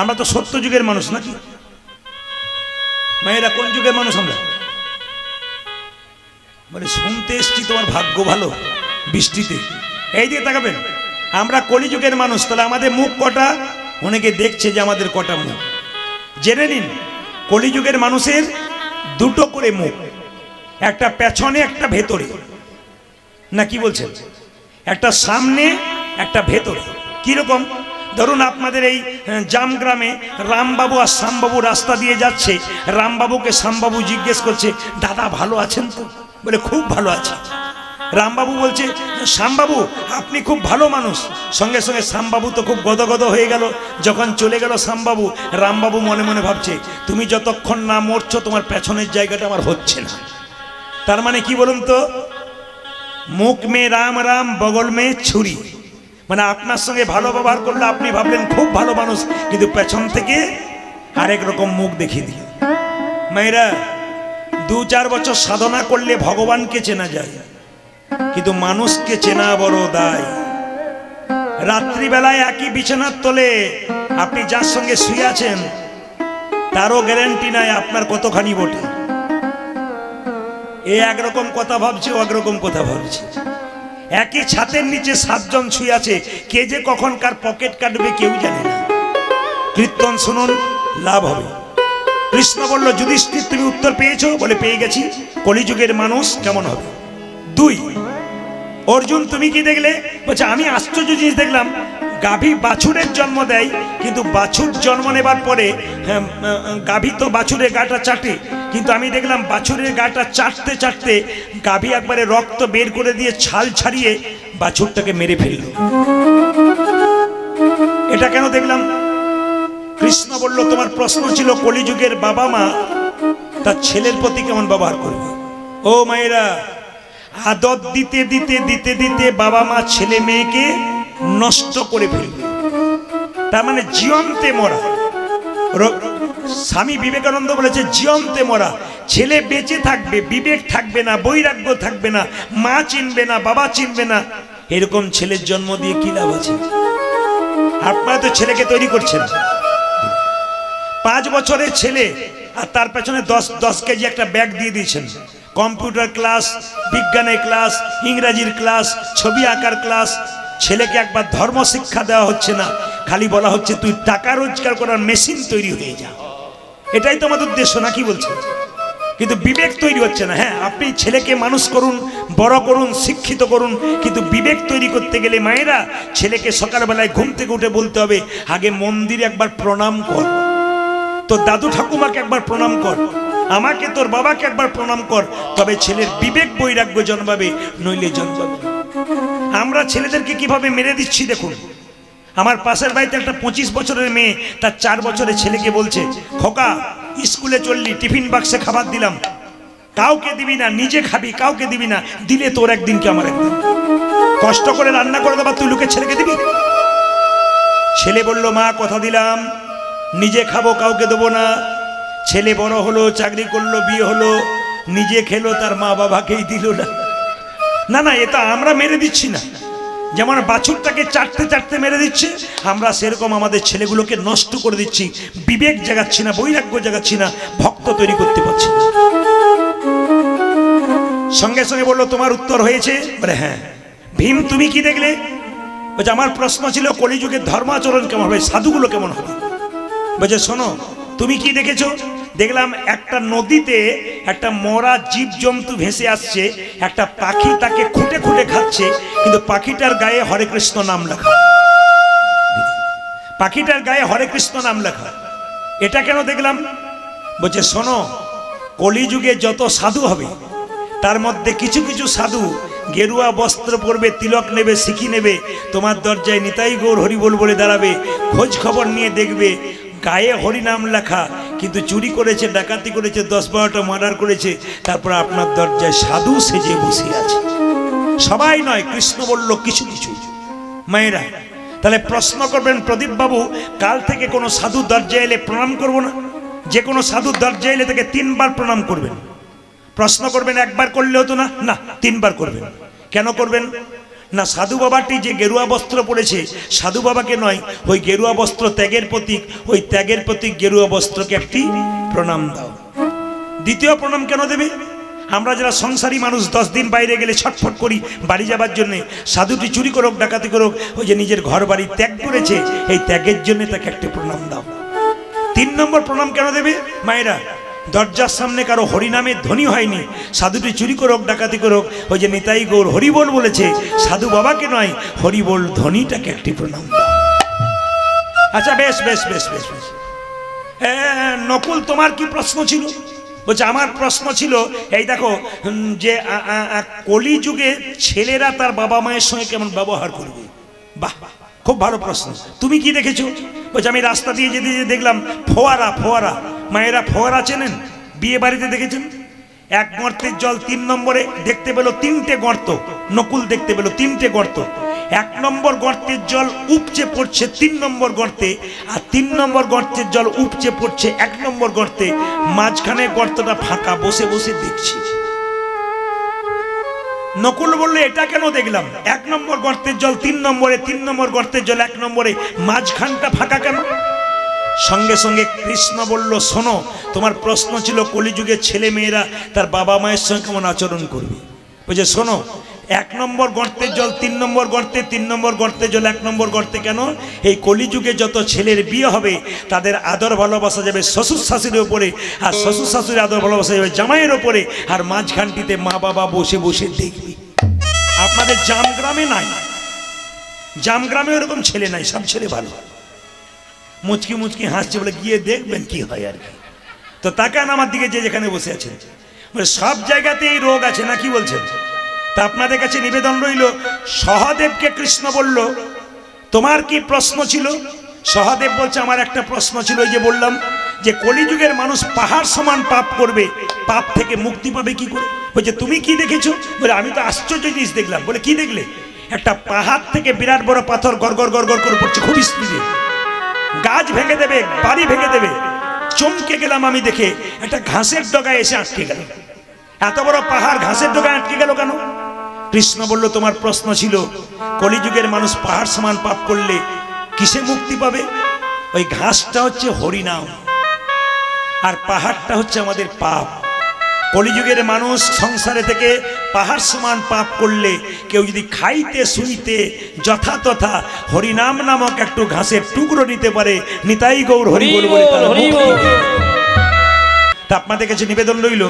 আমরা তো সত্যযুগের মানুষ নাকি মায়েরা? কোন যুগের মানুষ আমরা? মানে শুনতে এসছি তোমার ভাগ্য ভালো বৃষ্টিতে। এই দিকে তাকাবেন, আমরা কলিযুগের মানুষ। তাহলে আমাদের মুখ কটা? অনেকে দেখছে যে আমাদের কটা মুখ। জেনে নিন কলিযুগের মানুষের 2টো করে মুখ, একটা পেছনে একটা ভেতরে। না কি বলছেন? একটা সামনে একটা ভেতরে। কিরকম? ধরুন আপনাদের এই জামগ্রামে রামবাবু আর শ্যামবাবু রাস্তা দিয়ে যাচ্ছে। রামবাবুকে শ্যামবাবু জিজ্ঞেস করছে দাদা ভালো আছেন তো? বলে খুব ভালো আছে। রামবাবু বলছে শ্যামবাবু আপনি খুব ভালো মানুষ। সঙ্গে সঙ্গে শ্যামবাবু তো খুব গদগদ হয়ে গেল। যখন চলে গেল শ্যামবাবু, রামবাবু মনে মনে ভাবছে তুমি যতক্ষণ না মরছো তোমার পেছনের জায়গাটা আমার হচ্ছে না। তার মানে কি বলুন তো? মুখ মে রাম রাম বগল মে ছুরি। মানে আপনার সঙ্গে ভালো ব্যবহার করলে আপনি ভাবলেন খুব ভালো মানুষ, কিন্তু পেছন থেকে আরেক রকম মুখ দেখিয়ে দিল। মেয়েরা 2-4 বছর সাধনা করলে ভগবানকে চেনা যায়, কিন্তু মানুষকে চেনা বড় দায়। রাত্রিবেলায় একই বিছানার তলে আপনি যার সঙ্গে শুয়ে আছেন তারও গ্যারান্টি নাই আপনার কতখানি বটে। এ একরকম কথা ভাবছে, ও একরকম কথা ভাবছে। একই ছাতের নিচে 7 জন শুয়ে আছে, কে যে কখন কার পকেট কাটবে কেউ জানে না। কীর্তন শুনুন, লাভ হবে। কৃষ্ণ বলল যুধিষ্ঠির তুমি উত্তর পেয়েছো? বলে পেয়ে গেছি। কলিযুগের মানুষ কেমন হবে? 2 অর্জুন তুমি কি দেখলে? বলছে আমি আশ্চর্য জিনিস দেখলাম। গাভী বাছুরের জন্ম দেয়, কিন্তু বাছুর জন্ম নেবার পরে গাভী তো বাছুরের গাটা চাটে, কিন্তু আমি দেখলাম বাছুরের গাটা চাটতে চাটতে গাভী একবারে রক্ত বের করে দিয়ে ছাল ছাড়িয়ে বাছুরটাকে মেরে ফেলল। এটা কেন দেখলাম? কৃষ্ণ বলল তোমার প্রশ্ন ছিল কলিযুগের বাবা মা তার ছেলের প্রতি কেমন ব্যবহার করবে। ও মায়েরা, আদর দিতে দিতে দিতে দিতে বাবা মা ছেলে মেয়েকে নষ্ট করে ফেলবে। তার মানে জীবন্তে মরা। স্বামী বিবেকানন্দ বলেছে জীবন্তে মরা। ছেলে বেঁচে থাকবে, বিবেক থাকবে না, বৈরাগ্য থাকবে না, মা চিনবে না, বাবা চিনবে না। এরকম ছেলের জন্ম দিয়ে কি লাভ আছে? আপনারা তো ছেলেকে তৈরি করছেন। 5 বছরের ছেলে আর তার পেছনে 10 কেজি একটা ব্যাগ দিয়ে দিয়েছেন। কম্পিউটার ক্লাস, বিজ্ঞানের ক্লাস, ইংরাজির ক্লাস, ছবি আঁকার ক্লাস। ছেলেকে একবার ধর্ম শিক্ষা দেওয়া হচ্ছে না, খালি বলা হচ্ছে তুই টাকা রোজগার করার মেশিন তৈরি হয়ে যা। এটাই তো আমাদের উদ্দেশ্য, না কি বলছেন? কিন্তু বিবেক তৈরি হচ্ছে না। হ্যাঁ, আপনি ছেলেকে মানুষ করুন, বড় করুন, শিক্ষিত করুন, কিন্তু বিবেক তৈরি করতে গেলে মায়েরা ছেলেকে সকালবেলায় ঘুম থেকে উঠে বলতে হবে আগে মন্দিরে একবার প্রণাম কর, তোর দাদু ঠাকুমাকে একবার প্রণাম কর, আমাকে তোর বাবাকে একবার প্রণাম কর, তবে ছেলের বিবেক বৈরাগ্য জন্মাবে, নইলে জন্মাবে। আমরা ছেলেদেরকে কিভাবে মেরে দিচ্ছি দেখুন। আমার পাশের বাড়িতে একটা 25 বছরের মেয়ে তার 4 বছরের ছেলেকে বলছে খোকা স্কুলে চললি, টিফিন বাক্সে খাবার দিলাম, কাউকে দিবি না, নিজে খাবি, কাউকে দিবি না, দিলে তোর একদিন কি আমার একদিন। কষ্ট করে রান্না করে দেবা, তুই লোকের ছেলেকে দিবি? ছেলে বলল মা কথা দিলাম নিজে খাবো, কাউকে দেবো না। ছেলে বড় হলো, চাকরি করলো, বিয়ে হলো, নিজে খেলো, তার মা বাবাকেই দিল না। না না, এটা আমরা মেরে দিচ্ছি না। যেমন বাছুরটাকে চাটতে চাটতে মেরে দিচ্ছে, আমরা সেরকম আমাদের ছেলেগুলোকে নষ্ট করে দিচ্ছি। বিবেক জাগাচ্ছি না, বৈরাগ্য জাগাচ্ছি না, ভক্ত তৈরি করতে পারছি না। সঙ্গে সঙ্গে বললো তোমার উত্তর হয়েছে? বলে হ্যাঁ। ভীম তুমি কি দেখলে? বলছে আমার প্রশ্ন ছিল কলিযুগের ধর্মাচরণ কেমন হবে, সাধুগুলো কেমন হবে। বলছে শোনো তুমি কি দেখেছো? দেখলাম একটা নদীতে একটা মরা জীব জন্তু ভেসে আসছে, একটা পাখি তাকে খুঁটে খুঁটে খাচ্ছে, কিন্তু পাখিটার গায়ে হরে কৃষ্ণ নাম লেখা। পাখিটার গায়ে হরে কৃষ্ণ নাম লেখা। এটা কেন দেখলাম? বলছে শোনো কলিযুগে যত সাধু হবে তার মধ্যে কিছু কিছু সাধু গেরুয়া বস্ত্র পরবে, তিলক নেবে, সিকি নেবে, তোমার দরজায় নিতাই গৌর হরিবোল বলে দাঁড়াবে, খোঁজ খবর নিয়ে দেখবে গায়ে হরিনাম লেখা, কিন্তু চুরি করেছে, ডাকাতি করেছে, 10-12টা মার্ডার করেছে, তারপর আপনার দরজায় সাধু সেজে বসে আছে। সবাই নয়, কৃষ্ণ বলল কিছু কিছু। মায়েরা তাহলে প্রশ্ন করবেন, প্রদীপ বাবু কাল থেকে কোনো সাধু দরজায় এলে প্রণাম করব না? যে কোনো সাধু দরজায় এলে তাকে 3 বার প্রণাম করবেন। প্রশ্ন করবেন একবার করলে হতো না? না, 3 বার করবেন। কেন করবেন না? সাধু বাবাটি যে গেরুয়া বস্ত্র পরেছে, সাধু বাবাকে নয়, ওই গেরুয়া বস্ত্র ত্যাগের প্রতীক, ওই ত্যাগের প্রতীক গেরুয়া বস্ত্রকে একটি প্রণাম দাও। দ্বিতীয় প্রণাম কেন দেবে? আমরা যারা সংসারী মানুষ 10 দিন বাইরে গেলে ছটফট করি বাড়ি যাবার জন্যে, সাধুটি চুরি করুক, ডাকাতি করুক, ওই যে নিজের ঘর বাড়ি ত্যাগ করেছে, এই ত্যাগের জন্য তাকে একটি প্রণাম দাও। 3 নম্বর প্রণাম কেন দেবে? মায়েরা দরজার সামনে কারো হরিনামে ধ্বনি হয়নি, সাধুটি চুরি করুক, ডাকাতি করুক, ওই যে নিতাই গৌর হরিবোল বলেছে, সাধু বাবাকে নয়, হরিবোল ধ্বনিটাকে একটি প্রণাম দাও। আচ্ছা বেশ বেশ বেশ বেশ বেশ। নকুল তোমার কি প্রশ্ন ছিল? বলছে আমার প্রশ্ন ছিল এই দেখো যে কলিযুগে ছেলেরা তার বাবা মায়ের সঙ্গে কেমন ব্যবহার করবে। বাহ, খুব ভালো প্রশ্ন। তুমি কি দেখেছো? বলছে আমি রাস্তা দিয়ে যেতে যেতে দেখলাম ফোয়ারা। ফোয়ারা মায়েরা ফোয়ারা চেনেন? বিয়ে বাড়িতে দেখেছেন? 1 গর্তের জল 3 নম্বরে দেখতে পেল 3টে গর্ত। নকুল দেখতে পেল 3টে গর্ত। 1 নম্বর গর্তের জল উপচে পড়ছে 3 নম্বর গর্তে, আর 3 নম্বর গর্তের জল উপচে পড়ছে 1 নম্বর গর্তে। মাঝখানে গর্তটা ফাঁকা, বসে বসে দেখছি। নকুল বলল এটা কেন দেখলাম? 1 নম্বর গর্তের জল 3 নম্বরে, 3 নম্বর গর্তের জল 1 নম্বরে, মাঝখানটা ফাঁকা কেন? সঙ্গে সঙ্গে কৃষ্ণ বলল শোনো, তোমার প্রশ্ন ছিল কলিযুগের ছেলে মেয়েরা তার বাবা মায়ের সঙ্গে কেমন আচরণ করবে। বুঝে শোনো, 1 নম্বর গর্তের জল 3 নম্বর গর্তে, 3 নম্বর গর্তের জল 1 নম্বর গর্তে কেন? এই কলিযুগে যত ছেলের বিয়ে হবে তাদের আদর ভালোবাসা যাবে শ্বশুর শাশুড়ির ওপরে, আর শ্বশুর শাশুড়ির আদর ভালোবাসা যাবে জামাইয়ের ওপরে, আর মাঝখানটিতে মা বাবা বসে বসে দেখবে। আপনাদের জামগ্রামে নাই, জামগ্রামে ওরকম ছেলে নাই, সব ছেলে ভালো, মুচকি মুচকি হাসছে, বলে গিয়ে দেখবেন কি হয় আর কি। তো তাকান আমার দিকে, যে যেখানে বসে আছেন, মানে সব জায়গাতে এই রোগ আছে না, কি বলছেন? তা আপনাদের কাছে নিবেদন রইল, সহদেবকে কৃষ্ণ বলল তোমার কি প্রশ্ন ছিল? সহদেব বলছে আমার একটা প্রশ্ন ছিল, ওই যে বললাম যে কলিযুগের মানুষ পাহাড় সমান পাপ করবে, পাপ থেকে মুক্তি পাবে কি করে? বলছে তুমি কি দেখেছো? বলে আমি তো আশ্চর্য জিনিস দেখলাম। বলে কি দেখলে? একটা পাহাড় থেকে বিরাট বড় পাথর গড়গড় গড়গড় করে পড়ছে খুব স্পিডে, গাছ ভেঙে দেবে, বাড়ি ভেঙে দেবে। চমকে গেলাম আমি দেখে, একটা ঘাসের ডগায় এসে আটকে গেল। এত বড় পাহাড় ঘাসের ডগায় আটকে গেল কেন? কৃষ্ণ বলল তোমার প্রশ্ন ছিল কলিযুগের মানুষ পাহাড় সমান পাপ করলে কিসে মুক্তি পাবে? ওই ঘাসটা হচ্ছে হরিনাম, আর পাহাড়টা হচ্ছে আমাদের পাপ। কলিযুগের মানুষ সংসারে থেকে পাহাড় সমান পাপ করলে কেউ যদি খাইতে শুইতে যথাতথা হরিনাম নামক একটু ঘাসের টুকরো নিতে পারে, নিতাই গৌর হরিবোল বলে তার মুক্তি হবে। তা আপনাদের কাছে নিবেদন রইল,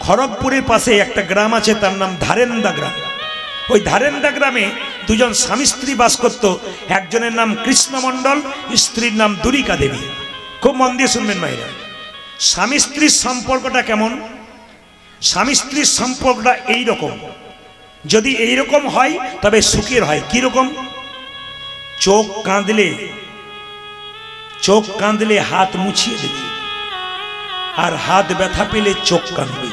খড়গপুরের পাশে একটা গ্রাম আছে, তার নাম ধারেন্দা গ্রাম। ওই ধারেন্দা গ্রামে 2 জন স্বামী স্ত্রী বাস করত। একজনের নাম কৃষ্ণ মণ্ডল, স্ত্রীর নাম দুরিকা দেবী। খুব মন দিয়ে শুনবেন ভাইরা, স্বামী স্ত্রীর সম্পর্কটা কেমন? স্বামী স্ত্রীর সম্পর্কটা এইরকম, যদি এইরকম হয় তবে সুখের হয়। কিরকম? চোখ কাঁদলে হাত মুছিয়ে দেবে, আর হাত ব্যথা পেলে চোখ কাঁদবে।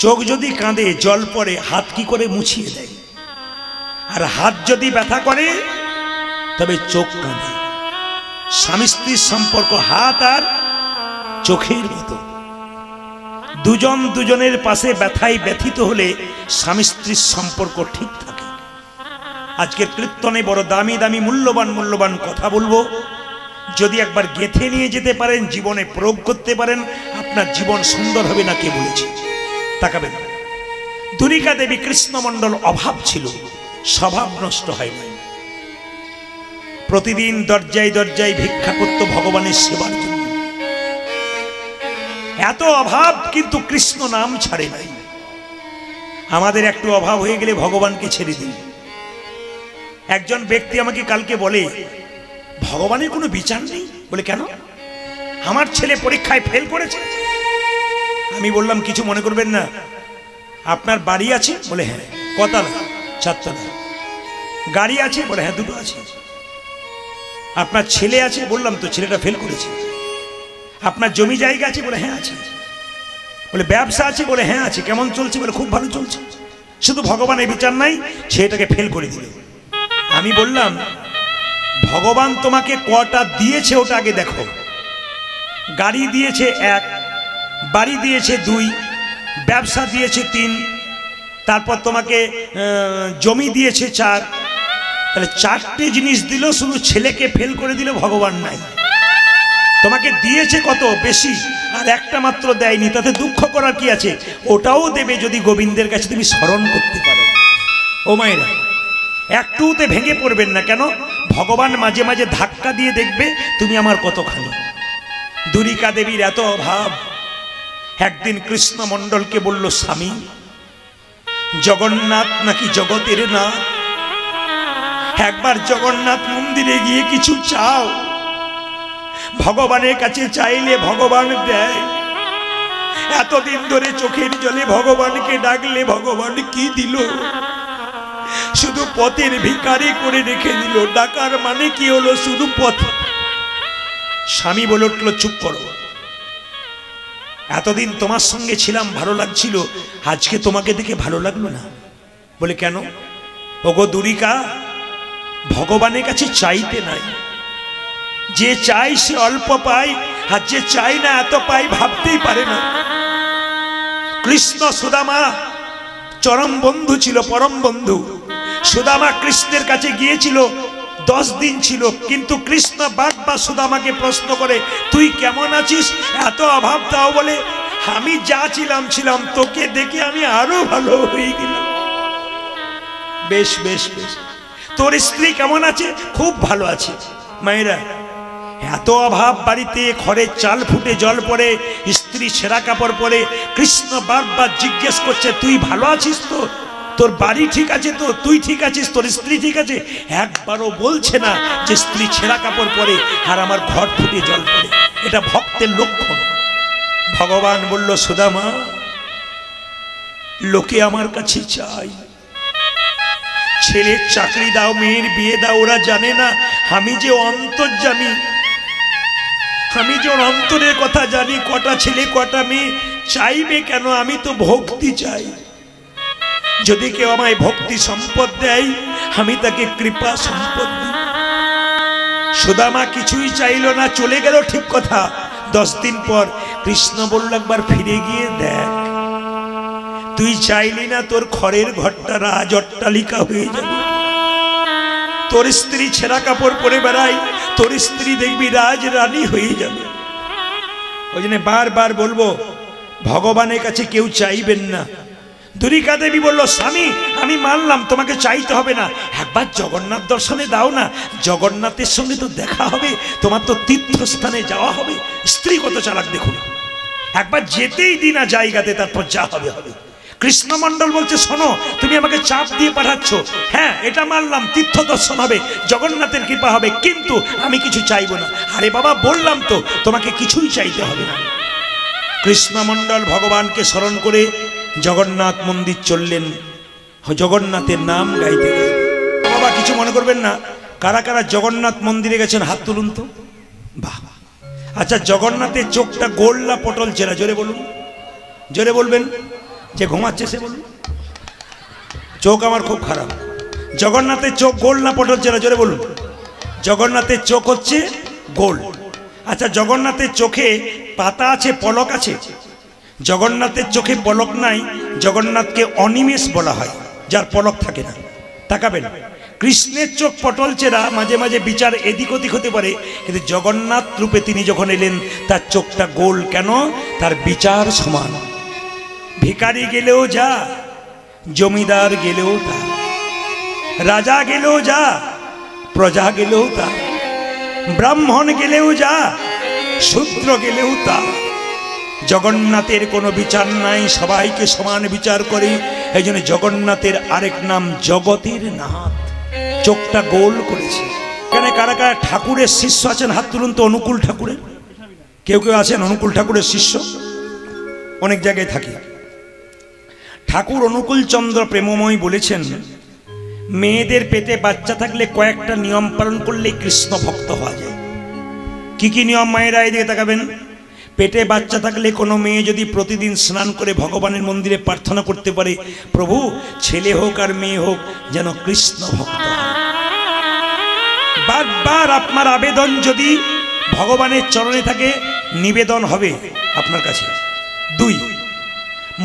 চোখ যদি কাঁদে জল পড়ে, হাত কি করে মুছিয়ে দেয়, আর হাত যদি ব্যথা করে তবে চোখ কাঁদে। স্বামী স্ত্রীর সম্পর্ক হাত আর চোখের মতো। 2 জন দুজনের পাশে ব্যথায় ব্যথিত হলে স্বামী স্ত্রীর সম্পর্ক ঠিক থাকে। আজকের কীর্তনে বড় দামি দামি মূল্যবান কথা বলবো, যদি একবার গেঁথে নিয়ে যেতে পারেন, জীবনে প্রয়োগ করতে পারেন, আপনার জীবন সুন্দর হবে। না কে বলেছে? তাকাবেন, দুরিকা দেবী কৃষ্ণমণ্ডল অভাব ছিল, স্বভাব নষ্ট হয় নাই। প্রতিদিন দরজায় দরজায় ভিক্ষা করত ভগবানের সেবার জন্য। এত অভাব কিন্তু কৃষ্ণ নাম ছাড়ে নাই। আমাদের একটু অভাব হয়ে গেলে ভগবানকে ছেড়ে দিই। একজন ব্যক্তি আমাকে কালকে বলে ভগবানের কোনো বিচার নেই। বলে কেন? আমার ছেলে পরীক্ষায় ফেল করেছে, আমি বললাম কিছু মনে করবেন না, আপনার বাড়ি আছে? বলে হ্যাঁ। কতলা? 4 তলা। গাড়ি আছে? বলে হ্যাঁ 2টো আছে। আপনার ছেলে আছে? বললাম তো ছেলেটা ফেল করেছে। আপনার জমি জায়গা আছে? বলে হ্যাঁ আছে। বলে ব্যবসা আছে? বলে হ্যাঁ আছে। কেমন চলছে? বলে খুব ভালো চলছে। শুধু ভগবানের বিচার নাই, ছেলেটাকে ফেল করে দিল। আমি বললাম ভগবান তোমাকে কটা দিয়েছে ওটা আগে দেখো। গাড়ি দিয়েছে 1, বাড়ি দিয়েছে 2, ব্যবসা দিয়েছে 3, তারপর তোমাকে জমি দিয়েছে 4। তাহলে 4টে জিনিস দিল, শুধু ছেলেকে ফেল করে দিল, ভগবান নাই। তোমাকে দিয়েছে কত বেশি, আর একটা মাত্র দেয়নি, তাতে দুঃখ করার কি আছে? ওটাও দেবে যদি গোবিন্দের কাছে তুমি স্মরণ করতে পারো। ও মায়েরা, একটুতে ভেঙে পড়বেন না। কেন? ভগবান মাঝে মাঝে ধাক্কা দিয়ে দেখবে তুমি আমার কতখানি। দুরিকা দেবীর এত অভাব, একদিন কৃষ্ণ মণ্ডলকে বলল, স্বামী জগন্নাথ নাকি জগতের না, একবার জগন্নাথ মন্দিরে গিয়ে কিছু চাও। ভগবানের কাছে চাইলে ভগবান দেয়। এতদিন ধরে চোখের জলে ভগবানকে ডাকলে ভগবান কি দিল? শুধু পথের ভিখারি করে রেখে দিল। ডাকার মানে কি হলো? শুধু পথ। স্বামী বলে উঠল, চুপ করো। এতদিন তোমার সঙ্গে ছিলাম, ভালো লাগছিল, আজকে তোমাকে দেখে ভালো লাগলো না। বলে কেন? ওগো দুরিকা, ভগবানের কাছে চাইতে নাই। যে চাই সে অল্প পায়, আর যে চাই না এত পাই ভাবতেই পারে না। কৃষ্ণ সুদামা চরম বন্ধু ছিল, পরম বন্ধু। সুদামা কৃষ্ণের কাছে গিয়েছিল, 10 দিন ছিল, কিন্তু কৃষ্ণ বারবার সুদামাকে প্রশ্ন করে, তুই কেমন আছিস? এত অভাব দাও বলে? আমি যা ছিলাম, তোকে দেখে আমি আরো ভালো হয়ে গেলাম। বেশ বেশ বেশ। তোর স্ত্রী কেমন আছে? খুব ভালো আছে। মায়েরা, এত অভাব বাড়িতে, ঘরের চাল ফুটে জল পড়ে, স্ত্রী ছেঁড়া কাপড় পরে, কৃষ্ণ বারবার জিজ্ঞেস করছে, তুই ভালো আছিস তো? তোর বাড়ি ঠিক আছে তো? তুই ঠিক আছিস? তোর স্ত্রী ঠিক আছে? একবারও বলছে না যে স্ত্রী ছেঁড়া কাপড় পরে আর আমার ঘর ফুটে জল পড়ে। এটা ভক্তের লক্ষণ। ভগবান বলল, সুদামা, লোকে আমার কাছে চাই, ছেলের চাকরি দাও, মেয়ের বিয়ে দাও, ওরা জানে না আমি যে অন্তর্যামী, আমি যে ওর অন্তরের কথা জানি। কটা ছেলে কটা মেয়ে চাইবে কেন? আমি তো ভক্তি চাই। যদি কেউ আমায় ভক্তি সম্পদ দেয়, আমি তাকে কৃপা সম্পদ দিই। সুদামা কিছুই চাইল না, চলে গেল, ঠিক কথা। 10 দিন পর কৃষ্ণ বলল, একবার ফিরে গিয়ে দেখ, তুই চাইলি না তোর ঘরের ঘরটা রাজ অট্টালিকা হয়ে যাবে। তোর স্ত্রী ছেঁড়া কাপড় পরে বেড়াই, তোর স্ত্রী দেখবি রাজ রানী হয়ে যাবে। ওই জন্য বারবার বলবো, ভগবানের কাছে কেউ চাইবেন না। দুরিকা দেবী বলল, স্বামী আমি মানলাম, তোমাকে চাইতে হবে না, একবার জগন্নাথ দর্শনে দাও না, জগন্নাথের সঙ্গে তো দেখা হবে, তোমার তো তীর্থস্থানে যাওয়া হবে। স্ত্রী কত চালাক দেখুন, একবার যেতেই দিই না জায়গাতে, তারপর যা হবে হবে। কৃষ্ণমণ্ডল বলছে, শোনো, তুমি আমাকে চাপ দিয়ে পাঠাচ্ছ, হ্যাঁ এটা মানলাম, তীর্থ দর্শন হবে, জগন্নাথের কৃপা হবে, কিন্তু আমি কিছু চাইবো না। আরে বাবা, বললাম তো তোমাকে কিছুই চাইতে হবে না। কৃষ্ণমণ্ডল ভগবানকে স্মরণ করে জগন্নাথ মন্দির চললেন, জগন্নাথের নাম গাইতে গাইতে। বাবা কিছু মনে করবেন না, কারা কারা জগন্নাথ মন্দিরে গেছেন হাত তুলুন তো। বাহ, আচ্ছা, জগন্নাথের চোখটা গোল না পটল চেরা? জোরে বলুন, জোরে বলবেন। যে ঘুমাচ্ছে সে বলুন। চোখ আমার খুব খারাপ। জগন্নাথের চোখ গোল না পটল চেরা? জোরে বলুন। জগন্নাথের চোখ হচ্ছে গোল। আচ্ছা, জগন্নাথের চোখে পাতা আছে, পলক আছে? জগন্নাথের চোখে পলক নাই, জগন্নাথকে অনিমেষ বলা হয়, যার পলক থাকে না। তাকাবেন, কৃষ্ণের চোখ পটল চেরা, মাঝে মাঝে বিচার এদিক ওদিক হতে পারে, কিন্তু জগন্নাথ রূপে তিনি যখন এলেন তার চোখটা গোল। কেন? তার বিচার সমান। ভিখারি গেলেও যা, জমিদার গেলেও তা, রাজা গেলেও যা, প্রজা গেলেও তা, ব্রাহ্মণ গেলেও যা, শূদ্র গেলেও তা। জগন্নাথের কোনো বিচার নাই, সবাইকে সমান বিচার করে। এই জন্য জগন্নাথের আরেক নাম জগতের নাথ। চোখটা গোল করেছে। কেন? কারা কারা ঠাকুরের শিষ্য আছেন হাত তুলুন তো। অনুকূল ঠাকুরের কেউ কেউ আছেন অনুকূল ঠাকুরের শিষ্য? অনেক জায়গায় থাকি। ঠাকুর অনুকূল চন্দ্র প্রেমময় বলেছেন, মেয়েদের পেটে বাচ্চা থাকলে কয়েকটা নিয়ম পালন করলেই কৃষ্ণ ভক্ত হওয়া যায়। কি কি নিয়ম মায়েরা এদিকে তাকাবেন। পেটে বাচ্চা থাকলে কোনো মেয়ে যদি প্রতিদিন স্নান করে ভগবানের মন্দিরে প্রার্থনা করতে পারে, প্রভু ছেলে হোক আর মেয়ে হোক যেন কৃষ্ণ ভক্ত হয়। বারবার আপনার আবেদন যদি ভগবানের চরণে থাকে, নিবেদন হবে আপনার কাছে। 2,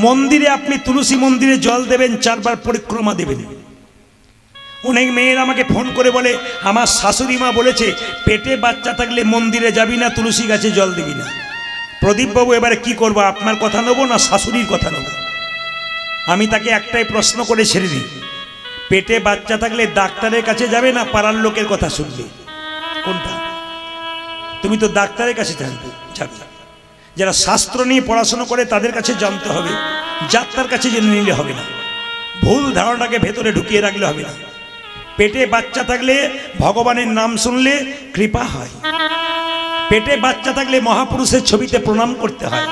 মন্দিরে আপনি তুলসী মন্দিরে জল দেবেন, 4 বার পরিক্রমা দেবেন। অনেক মেয়েরা আমাকে ফোন করে বলে, আমার শাশুড়ি মা বলেছে পেটে বাচ্চা থাকলে মন্দিরে যাবি না, তুলসী গাছে জল দিবি না। প্রদীপবাবু এবারে কি করবো, আপনার কথা নেবো না শাশুড়ির কথা নেবো? আমি তাকে একটাই প্রশ্ন করে ছেড়ে দিই, পেটে বাচ্চা থাকলে ডাক্তারের কাছে যাবে না পাড়ার লোকের কথা শুনবে? কোনটা? তুমি তো ডাক্তারের কাছে যাবে। যারা শাস্ত্র নিয়ে পড়াশোনা করে তাদের কাছে জানতে হবে, ডাক্তার কাছে জেনে নিলে হবে না। ভুল ধারণাটাকে ভেতরে ঢুকিয়ে রাখলে হবে না। পেটে বাচ্চা থাকলে ভগবানের নাম শুনলে কৃপা হয়। পেটে বাচ্চা থাকলে মহাপুরুষের ছবিতে প্রণাম করতে হয়।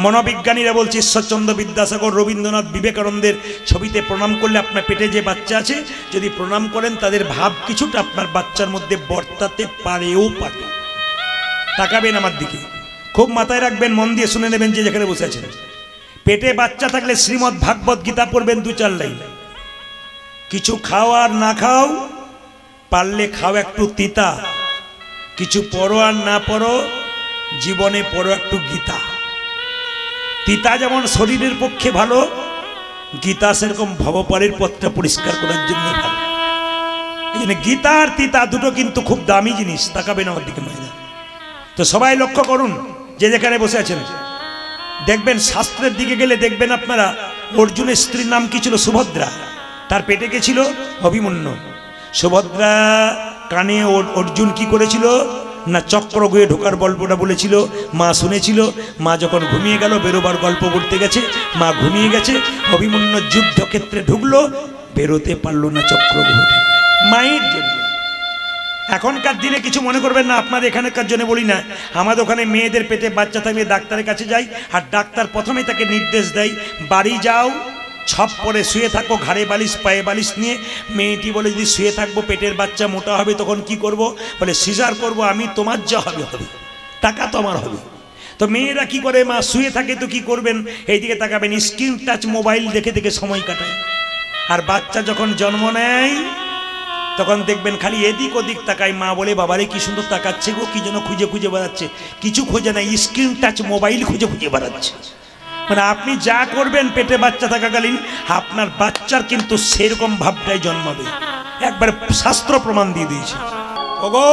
মনোবিজ্ঞানীরা বলছে ঈশ্বরচন্দ্র বিদ্যাসাগর, রবীন্দ্রনাথ, বিবেকানন্দের ছবিতে প্রণাম করলে আপনার পেটে যে বাচ্চা আছে যদি প্রণাম করেন, তাদের ভাব কিছুটা আপনার বাচ্চার মধ্যে বর্তাতে পারেও পারে। তাকাবেন আমার দিকে, খুব মাথায় রাখবেন, মন দিয়ে শুনে নেবেন যে যেখানে বসে আছেন। পেটে বাচ্চা থাকলে শ্রীমদ্ ভাগবত গীতা পড়বেন 2-4 লাইন। কিছু খাও আর না খাও, পারলে খাও একটু তিতা, কিছু পড়ো আর না পড়ো, জীবনে পড়ো একটু গীতা। তিতা যেমন শরীরের পক্ষে ভালো, গীতা সেরকম ভবপারের পথটা পরিষ্কার করার জন্য ভালো। এই জন্য গীতা আর তিতা দুটো কিন্তু খুব দামি জিনিস। তাকাবেন আমার দিকে মায়েরা। তো সবাই লক্ষ্য করুন যে যেখানে বসে আছেন, দেখবেন শাস্ত্রের দিকে গেলে দেখবেন আপনারা, অর্জুনের স্ত্রীর নাম কি ছিল? সুভদ্রা। তার পেটে কে ছিল? অভিমন্যু। সুভদ্রা কানে অর্জুন কি করেছিল না, চক্র গিয়ে ঢোকার গল্পটা বলেছিল, মা শুনেছিল। মা যখন ঘুমিয়ে গেল, বেরোবার গল্প করতে গেছে, মা ঘুমিয়ে গেছে, অভিমন্যু যুদ্ধক্ষেত্রে ঢুকলো, বেরোতে পারলো না চক্রগ্রহ মায়ের জন্য। এখনকার দিনে কিছু মনে করবেন না, আপনাদের এখানকার জন্য বলি না, আমাদের ওখানে মেয়েদের পেটে বাচ্চা থাকলে ডাক্তারের কাছে যাই, আর ডাক্তার প্রথমে তাকে নির্দেশ দেয়, বাড়ি যাও, ছপ পরে শুয়ে থাকো, ঘাড়ে বালিশ পায়ে বালিশ নিয়ে। মেয়েটি বলে, যদি শুয়ে থাকবো পেটের বাচ্চা মোটা হবে তখন কি করব? বলে সিজার করব। আমি, তোমার যা হবে হবে, টাকা তো আমার হবে। তো মেয়েরা কি করে, মা শুয়ে থাকে তো কি করবেন, এইদিকে তাকাবেন, স্ক্রিন টাচ মোবাইল দেখে দেখে সময় কাটায়। আর বাচ্চা যখন জন্ম নেয় তখন দেখবেন খালি এদিক ওদিক তাকায়। মা বলে, বাবারে কি সুন্দর তাকাচ্ছে গো, কি যেন খুঁজে খুঁজে বেড়াচ্ছে। কিছু খোঁজে না, স্ক্রিন টাচ মোবাইল খুঁজে খুঁজে বেড়াচ্ছে। মানে আপনি যা করবেন পেটে বাচ্চা থাকাকালীন, আপনার বাচ্চার কিন্তু সেরকম ভাবটাই জন্মাবে। একবার শাস্ত্র প্রমাণ দিয়ে দিয়েছে। ওগো,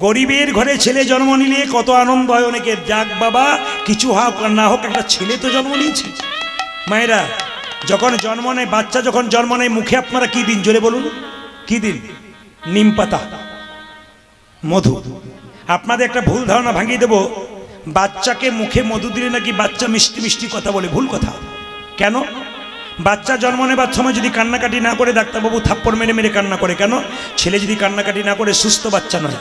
গরিবের ঘরে ছেলে জন্ম নিলে কত আনন্দ হয় অনেকের। যাক বাবা, কিছু হোক আর না হোক, একটা ছেলে তো জন্ম নিয়েছে। মায়েরা যখন জন্ম নেয়, বাচ্চা যখন জন্ম নেয়, মুখে আপনারা কি দিন জোরে বলুন? কি দিন? নিম পাতা, মধু। আপনাদের একটা ভুল ধারণা ভাঙিয়ে দেবো, বাচ্চাকে মুখে মধু দিলে নাকি বাচ্চা মিষ্টি মিষ্টি কথা বলে। ভুল কথা। কেন? বাচ্চা জন্ম নেবার সময় যদি কান্নাকাটি না করে, ডাক্তারবাবু থাপ্পড় মেরে মেরে কান্না করে কেন? ছেলে যদি কান্নাকাটি না করে সুস্থ বাচ্চা নয়।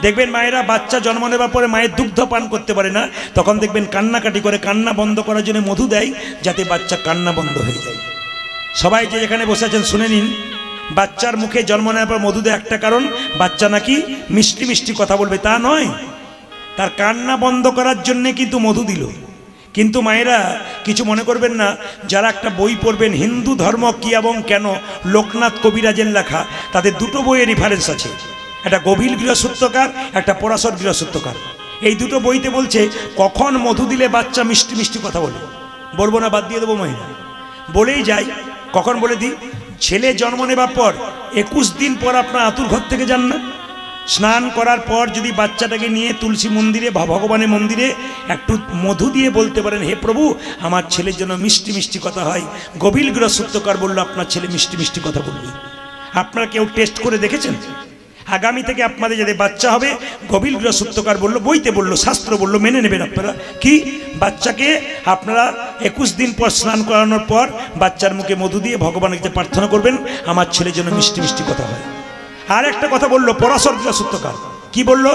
দেখবেন মায়েরা বাচ্চা জন্ম নেবার পরে মায়ের দুগ্ধ পান করতে পারে না, তখন দেখবেন কান্নাকাটি করে। কান্না বন্ধ করার জন্য মধু দেয়, যাতে বাচ্চা কান্না বন্ধ হয়ে যায়। সবাই যে যেখানে বসে আছেন শুনে নিন, বাচ্চার মুখে জন্ম নেওয়ার পর মধু দেয় একটা কারণ, বাচ্চা নাকি মিষ্টি মিষ্টি কথা বলবে, তা নয়, তার কান্না বন্ধ করার জন্য কিন্তু মধু দিল। কিন্তু মায়েরা কিছু মনে করবেন না, যারা একটা বই পড়বেন, হিন্দু ধর্ম কি এবং কেন, লোকনাথ কবিরাজের লেখা, তাদের দুটো বইয়ের রেফারেন্স আছে। একটা গভীর গৃহসূত্রকার, একটা পরাশর গৃহসূত্রকার। এই দুটো বইতে বলছে কখন মধু দিলে বাচ্চা মিষ্টি মিষ্টি কথা বলে। বলবো না, বাদ দিয়ে দেবো মায়েরা, বলেই যাই। কখন বলে দিই, ছেলে জন্ম নেবার পর 21 দিন পর আপনার আতুর ঘর থেকে যান না, স্নান করার পর যদি বাচ্চাটাকে নিয়ে তুলসী মন্দিরে বা ভগবানের মন্দিরে একটু মধু দিয়ে বলতে পারেন, হে প্রভু আমার ছেলের জন্য মিষ্টি মিষ্টি কথা হয়। গভীর গৃহসূত্রকার বললো আপনার ছেলে মিষ্টি মিষ্টি কথা বলবে। আপনারা কেউ টেস্ট করে দেখেছেন? আগামী থেকে আপনাদের যাদের বাচ্চা হবে, গভীর গৃহসূত্রকার বললো, বইতে বললো, শাস্ত্র বললো, মেনে নেবেন আপনারা। কি? বাচ্চাকে আপনারা 21 দিন পর স্নান করানোর পর বাচ্চার মুখে মধু দিয়ে ভগবানের কাছে প্রার্থনা করবেন, আমার ছেলের জন্য মিষ্টি মিষ্টি কথা হয়। আর একটা কথা বললো পরাশর গৃহসূত্রকার, কি বললো?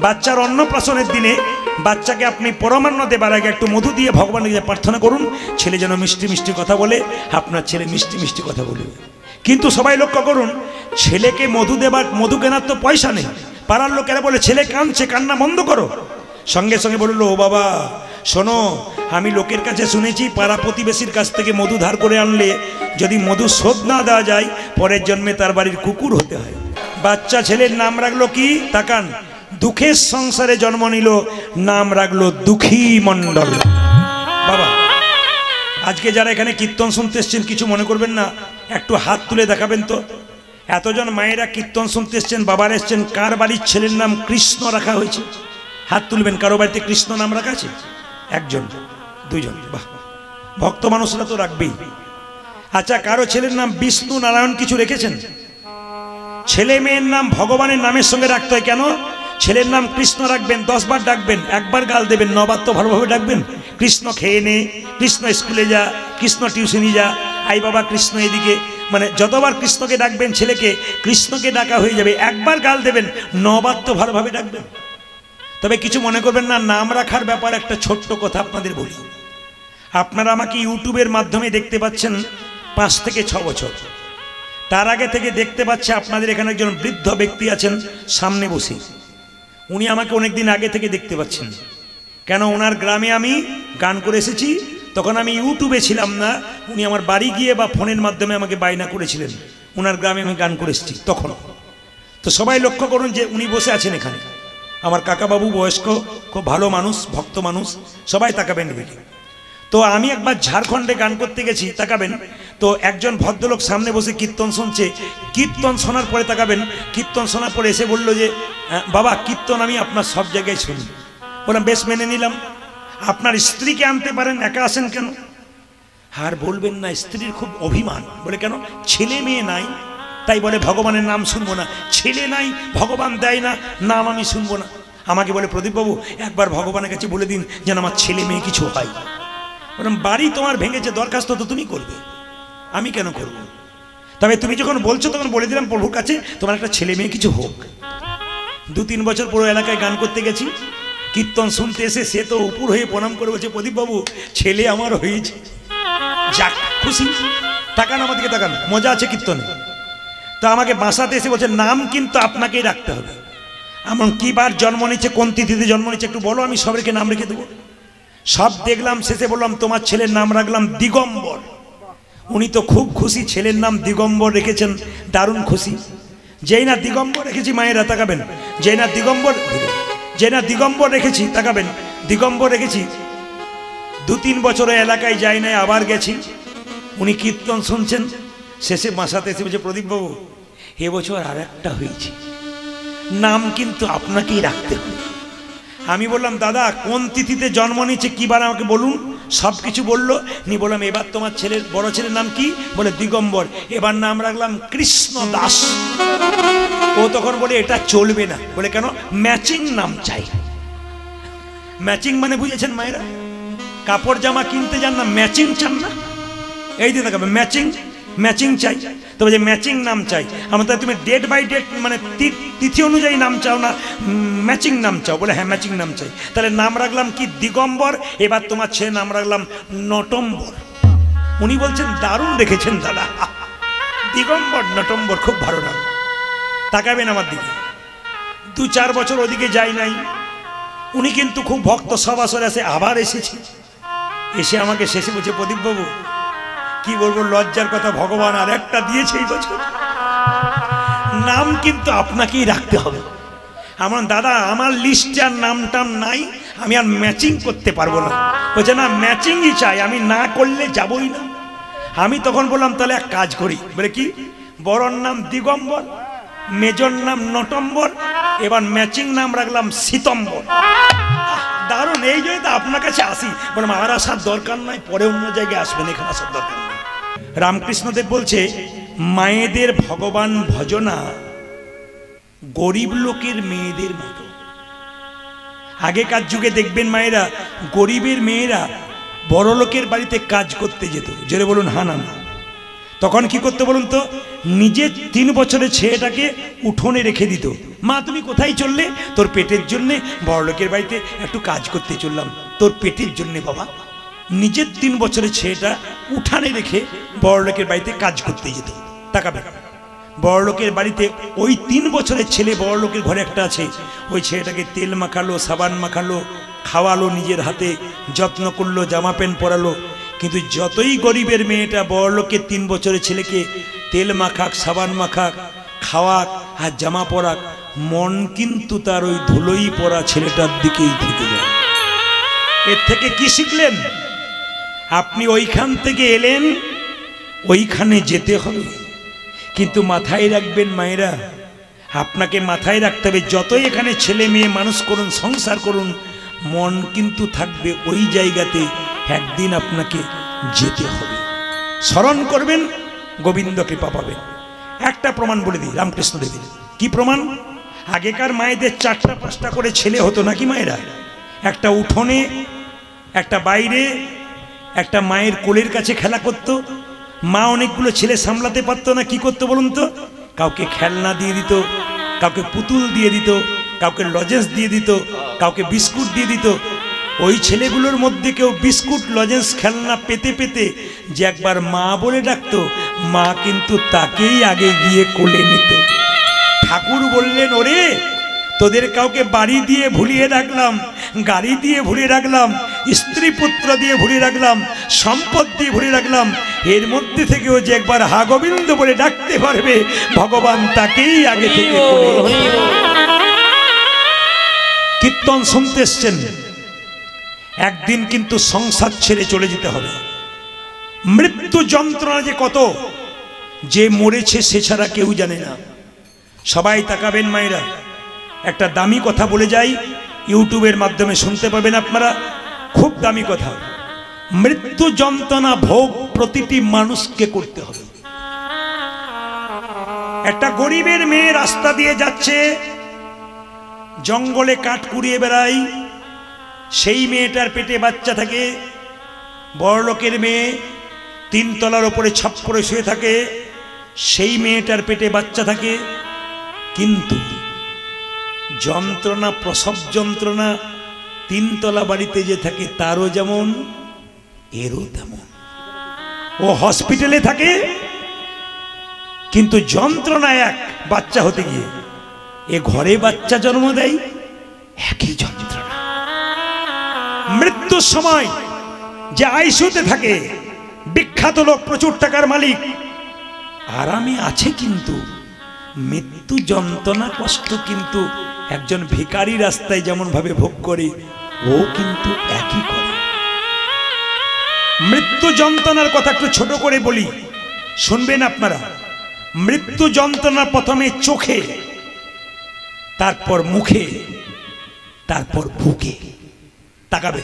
বাচ্চার অন্নপ্রাশনের দিনে বাচ্চাকে আপনি পরমান্ন দেবার আগে একটু মধু দিয়ে ভগবানের কাছে প্রার্থনা করুন, ছেলে যেন মিষ্টি মিষ্টি কথা বলে, আপনার ছেলে মিষ্টি মিষ্টি কথা বলবে। কিন্তু সবাই লক্ষ্য করুন, ছেলেকে মধু দেবার, মধু কেনার তো পয়সা নেই। পাড়ার লোকেরা বলে ছেলে কাঁদছে, কান্না বন্ধ করো। সঙ্গে সঙ্গে বললো, ও বাবা শোনো, আমি লোকের কাছে শুনেছি পাড়া প্রতিবেশীর কাছ থেকে মধু ধার করে আনলে যদি মধু শোধ না দেওয়া যায় পরের জন্মে তার বাড়ির কুকুর হতে হয়। বাচ্চা ছেলের নাম রাখলো কি? তাকান, দুঃখের সংসারে জন্ম নিল, নাম রাখলো দুঃখী মণ্ডল। বাবা আজকে যারা এখানে কীর্তন শুনতে এসছেন কিছু মনে করবেন না, একটু হাত তুলে দেখাবেন তো। এতজন মায়েরা কীর্তন শুনতে এসছেন, বাবার এসছেন, কার বাড়ির ছেলের নাম কৃষ্ণ রাখা হয়েছে? হাত তুলবেন। কারো বাড়িতে কৃষ্ণ নাম রাখা আছে? একজন, দুইজন, বাহ, ভক্ত মানুষরা তো রাখবেই। আচ্ছা, কারো ছেলের নাম বিষ্ণু নারায়ণ কিছু রেখেছেন? ছেলে মেয়ের নাম ভগবানের নামের সঙ্গে রাখতে হয়। কেন? ছেলের নাম কৃষ্ণ রাখবেন, 10 বার ডাকবেন, একবার গাল দেবেন, 9 বার তো ভালোভাবে ডাকবেন। কৃষ্ণ খেয়ে নে, কৃষ্ণ স্কুলে যা, কৃষ্ণ টিউশনি যা, আই বাবা কৃষ্ণ এদিকে, মানে যতবার কৃষ্ণকে ডাকবেন ছেলেকে, কৃষ্ণকে ডাকা হয়ে যাবে। একবার গাল দেবেন, 9 বার তো ভালোভাবে ডাকবেন। তবে কিছু মনে করবেন না, নাম রাখার ব্যাপার একটা ছোট্ট কথা আপনাদের বলি। আপনারা আমাকে ইউটিউবের মাধ্যমে দেখতে পাচ্ছেন 5 থেকে 6 বছর। তার আগে থেকে দেখতে পাচ্ছে আপনাদের এখানে একজন বৃদ্ধ ব্যক্তি আছেন সামনে বসে। উনি আমাকে অনেক দিন আগে থেকে দেখতে পাচ্ছেন। কেন? ওনার গ্রামে আমি গান করে এসেছি, তখন আমি ইউটিউবে ছিলাম না। উনি আমার বাড়ি গিয়ে বা ফোনের মাধ্যমে আমাকে বায়না করেছিলেন, ওনার গ্রামে আমি গান করে এসেছি তখন। তো সবাই লক্ষ্য করুন যে উনি বসে আছেন এখানে। আমার কাকাবাবু বয়স্ক, খুব ভালো মানুষ, ভক্ত মানুষ, সবাই তাকাবেন দেখে। তো আমি একবার ঝাড়খণ্ডে গান করতে গেছি, তাকাবেন তো একজন ভদ্রলোক সামনে বসে কীর্তন শুনছে। কীর্তন শোনার পরে তাকাবেন, কীর্তন শোনার পরে এসে বললো যে বাবা কীর্তন আমি আপনার সব জায়গায় শুনি। বললাম বেশ, মেনে নিলাম। আপনার স্ত্রীকে আনতে পারেন, একা আসেন কেন? আর বলবেন না, স্ত্রীর খুব অভিমান। বলে কেন? ছেলে মেয়ে নাই, তাই বলে ভগবানের নাম শুনবো না। ছেলে নাই, ভগবান দেয় না, নাম আমি শুনবো না। আমাকে বলে প্রদীপবাবু একবার ভগবানের কাছে বলে দিন যেন আমার ছেলে মেয়ে কিছু হয়। বললাম বাড়ি তোমার ভেঙেছে, দরখাস্ত তো তুমি করবে, আমি কেন করব? তবে তুমি যখন বলছো তখন বলে দিলাম প্রভুর কাছে তোমার একটা ছেলে মেয়ে কিছু হোক। 2-3 বছর পুরো এলাকায় গান করতে গেছি, কীর্তন শুনতে এসে সে তো উপর হয়ে প্রণাম করে বলছে প্রদীপবাবু ছেলে আমার হয়েছে, যাক খুশি। তাকান আমার দিকে, তাকান, মজা আছে কীর্তনে। তো আমাকে বাসাতে এসে বলছে নাম কিন্তু আপনাকেই রাখতে হবে। এমন কি বার জন্ম নিচ্ছে, কোন তিথিতে জন্ম নিচ্ছে একটু বলো, আমি সবাইকে নাম রেখে দেবো। সব দেখলাম, শেষে বললাম তোমার ছেলের নাম রাখলাম দিগম্বর। উনি তো খুব খুশি, ছেলের নাম দিগম্বর রেখেছেন, দারুণ খুশি। যেই না দিগম্বর রেখেছি, মায়েরা তাকাবেন, যেই না দিগম্বর রেখেছি, তাকাবেন, দিগম্বর রেখেছি, 2-3 বছর এলাকায় যাই নাই, আবার গেছি। উনি কীর্তন শুনছেন, শেষে বাসাতে এসে বলছে প্রদীপবাবু এবছর আর একটা হয়েছে, নাম কিন্তু আপনাকেই রাখতে হবে। আমি বললাম দাদা কোন তিথিতে জন্ম নিচ্ছে কি বার আমাকে বলুন। সব কিছু বললো। নিয়ে বললাম এবার তোমার ছেলের, বড় ছেলের নাম কি? বলে দিগম্বর। এবার নাম রাখলাম কৃষ্ণ দাস। ও তখন বলে এটা চলবে না। বলে কেন? ম্যাচিং নাম চাই। ম্যাচিং মানে বুঝেছেন মায়েরা? কাপড় জামা কিনতে যান না, ম্যাচিং চান না? এই যে দেখাবে ম্যাচিং, ম্যাচিং চাই। তো বলছে ম্যাচিং নাম চাই। আমার তাহলে তুমি ডেট বাই ডেট মানে তিথি অনুযায়ী নাম চাও না, ম্যাচিং নাম চাও? বলে হ্যাঁ ম্যাচিং নাম চাই। তাহলে নাম রাখলাম কি? দিগম্বর। এবার তোমার ছেলে নাম রাখলাম নটম্বর। উনি বলছেন দারুণ রেখেছেন দাদা, দিগম্বর নটম্বর, খুব ভালো নাম। তাকাবেন আমার দিকে। 2-4 বছর ওদিকে যাই নাই। উনি কিন্তু খুব ভক্ত, সব আসরে আসে, আবার এসেছি। এসে আমাকে শেষে বলছে প্রদীপবাবু কি বলবো, লজ্জার কথা, ভগবান আর একটা দিয়েছে এই বছর, নাম কিন্তু আপনাকেই রাখতে হবে। আমার দাদা আমার লিস্টে আর নাম টাম নাই, আমি আর ম্যাচিং করতে পারবো না। বলছে না ম্যাচিংই চাই, আমি না করলে যাবই না। আমি তখন বললাম তাহলে এক কাজ করি। বলে কি? বড়র নাম দিগম্বর, মেজর নাম নটম্বর, এবার ম্যাচিং নাম রাখলাম শীতম্বর। দারুণ, এই জন্য তো আপনার কাছে আসি। বললাম আর আসার দরকার নাই, পরে অন্য জায়গায় আসবেন, এখানে আসার দরকার নেই। রামকৃষ্ণদেব বলছে মায়েদের ভগবান ভজনা গরিব লোকের মেয়েদের মতো। আগেকার যুগে দেখবেন মায়েরা, গরিবের মেয়েরা বড় লোকের বাড়িতে কাজ করতে যেত। জোরে বলুন হা না। তখন কি করতে বলুন তো? নিজের 3 বছরের ছেলেটাকে উঠোনে রেখে দিত, মা তুমি কোথায় চললে? তোর পেটের জন্যে বড়লোকের বাড়িতে একটু কাজ করতে চললাম। তোর পেটের জন্যে বাবা? নিজের 3 বছরের ছেলেটা উঠানে রেখে বড়লোকের বাড়িতে কাজ করতে যেত। তাকাবে, বড়লোকের বাড়িতে ওই 3 বছরের ছেলে, বড়লোকের ঘরে একটা আছে, ওই ছেলেটাকে তেল মাখালো, সাবান মাখালো, খাওয়ালো, নিজের হাতে যত্ন করলো, জামা প্যান্ট পরালো। কিন্তু যতই গরিবের মেয়েটা বড়লোকের 3 বছরের ছেলেকে তেল মাখাক, সাবান মাখাক, খাওয়াক আর জামা পরাক, মন কিন্তু তার ওই ধুলোই পরা ছেলেটার দিকেই থেকে যায়। এর থেকে কি শিখলেন? আপনি ওইখান থেকে এলেন, ওইখানে যেতে হবে। কিন্তু মাথায় রাখবেন মায়েরা, আপনাকে মাথায় রাখতে হবে, যতই এখানে ছেলে মেয়ে মানুষ করুন, সংসার করুন, মন কিন্তু থাকবে ওই জায়গাতে, একদিন আপনাকে যেতে হবে। স্মরণ করবেন, গোবিন্দ কৃপা পাবেন। একটা প্রমাণ বলে দিই রামকৃষ্ণ দেবের। কি প্রমাণ? আগেকার মায়েদের 4টা 5টা করে ছেলে হতো নাকি মায়েরা? একটা উঠোনে, একটা বাইরে, একটা মায়ের কোলের কাছে খেলা করতো। মা অনেকগুলো ছেলে সামলাতে পারতো না, কি করতো বলুন তো? কাউকে খেলনা দিয়ে দিত, কাউকে পুতুল দিয়ে দিত, কাউকে লজেন্স দিয়ে দিত, কাউকে বিস্কুট দিয়ে দিত। ওই ছেলেগুলোর মধ্যে কেউ বিস্কুট, লজেন্স, খেলনা পেতে পেতে যে একবার মা বলে ডাকতো, মা কিন্তু তাকেই আগে গিয়ে কোলে নিত। ঠাকুর বললেন, ওরে তোদের কাউকে বাড়ি দিয়ে ভুলিয়ে রাখলাম, গাড়ি দিয়ে ভুলিয়ে রাখলাম, স্ত্রী পুত্র দিয়ে ভুলিয়ে রাখলাম, সম্পদ দিয়ে ভুলিয়ে রাখলাম, এর মধ্যে থেকেও যে একবার হা গোবিন্দ বলে ডাকতে পারবে, ভগবান তাকেই আগে থেকে কোলে নিত। কীর্তন শুনতে এসছেন, একদিন কিন্তু সংসার ছেড়ে চলে যেতে হবে। মৃত্যু যন্ত্রণা যে কত, যে মরেছে সে ছাড়া কেউ জানে না। সবাই তাকাবেন মায়েরা, একটা দামি কথা বলে যাই, ইউটিউবের মাধ্যমে শুনতে পাবেন আপনারা, খুব দামি কথা। মৃত্যু যন্ত্রণা ভোগ প্রতিটি মানুষকে করতে হবে। একটা গরিবের মেয়ে রাস্তা দিয়ে যাচ্ছে, জঙ্গলে কাঠ কুড়িয়ে বেড়ায়, সেই মেয়েটার পেটে বাচ্চা থাকে। বড়লোকের মেয়ে 3 তলার ওপরে ছাপ্পরে শুয়ে থাকে, সেই মেয়েটার পেটে বাচ্চা থাকে। কিন্তু যন্ত্রণা, প্রসব যন্ত্রণা 3 তলা বাড়িতে যে থাকে তারও যেমন, এরও তেমন। ও হসপিটালে থাকে, কিন্তু যন্ত্রণা এক, বাচ্চা হতে গিয়ে। এ ঘরে বাচ্চা জন্ম দেয়, একই যন্ত্রণা। মৃত্যুর সময় যে আইসিইউতে থাকে, বিখ্যাত লোক, প্রচুর টাকার মালিক, আরামে আছে, কিন্তু মৃত্যু যন্ত্রণা কষ্ট কিন্তু একজন ভিখারি রাস্তায় যেমন ভাবে ভোগ করে, ও কিন্তু একই করে। মৃত্যু যন্ত্রণার কথা একটু ছোট করে বলি, শুনবেন আপনারা। মৃত্যু যন্ত্রণা প্রথমে চোখে, তারপর মুখে, তারপর বুকে। তাকাবে,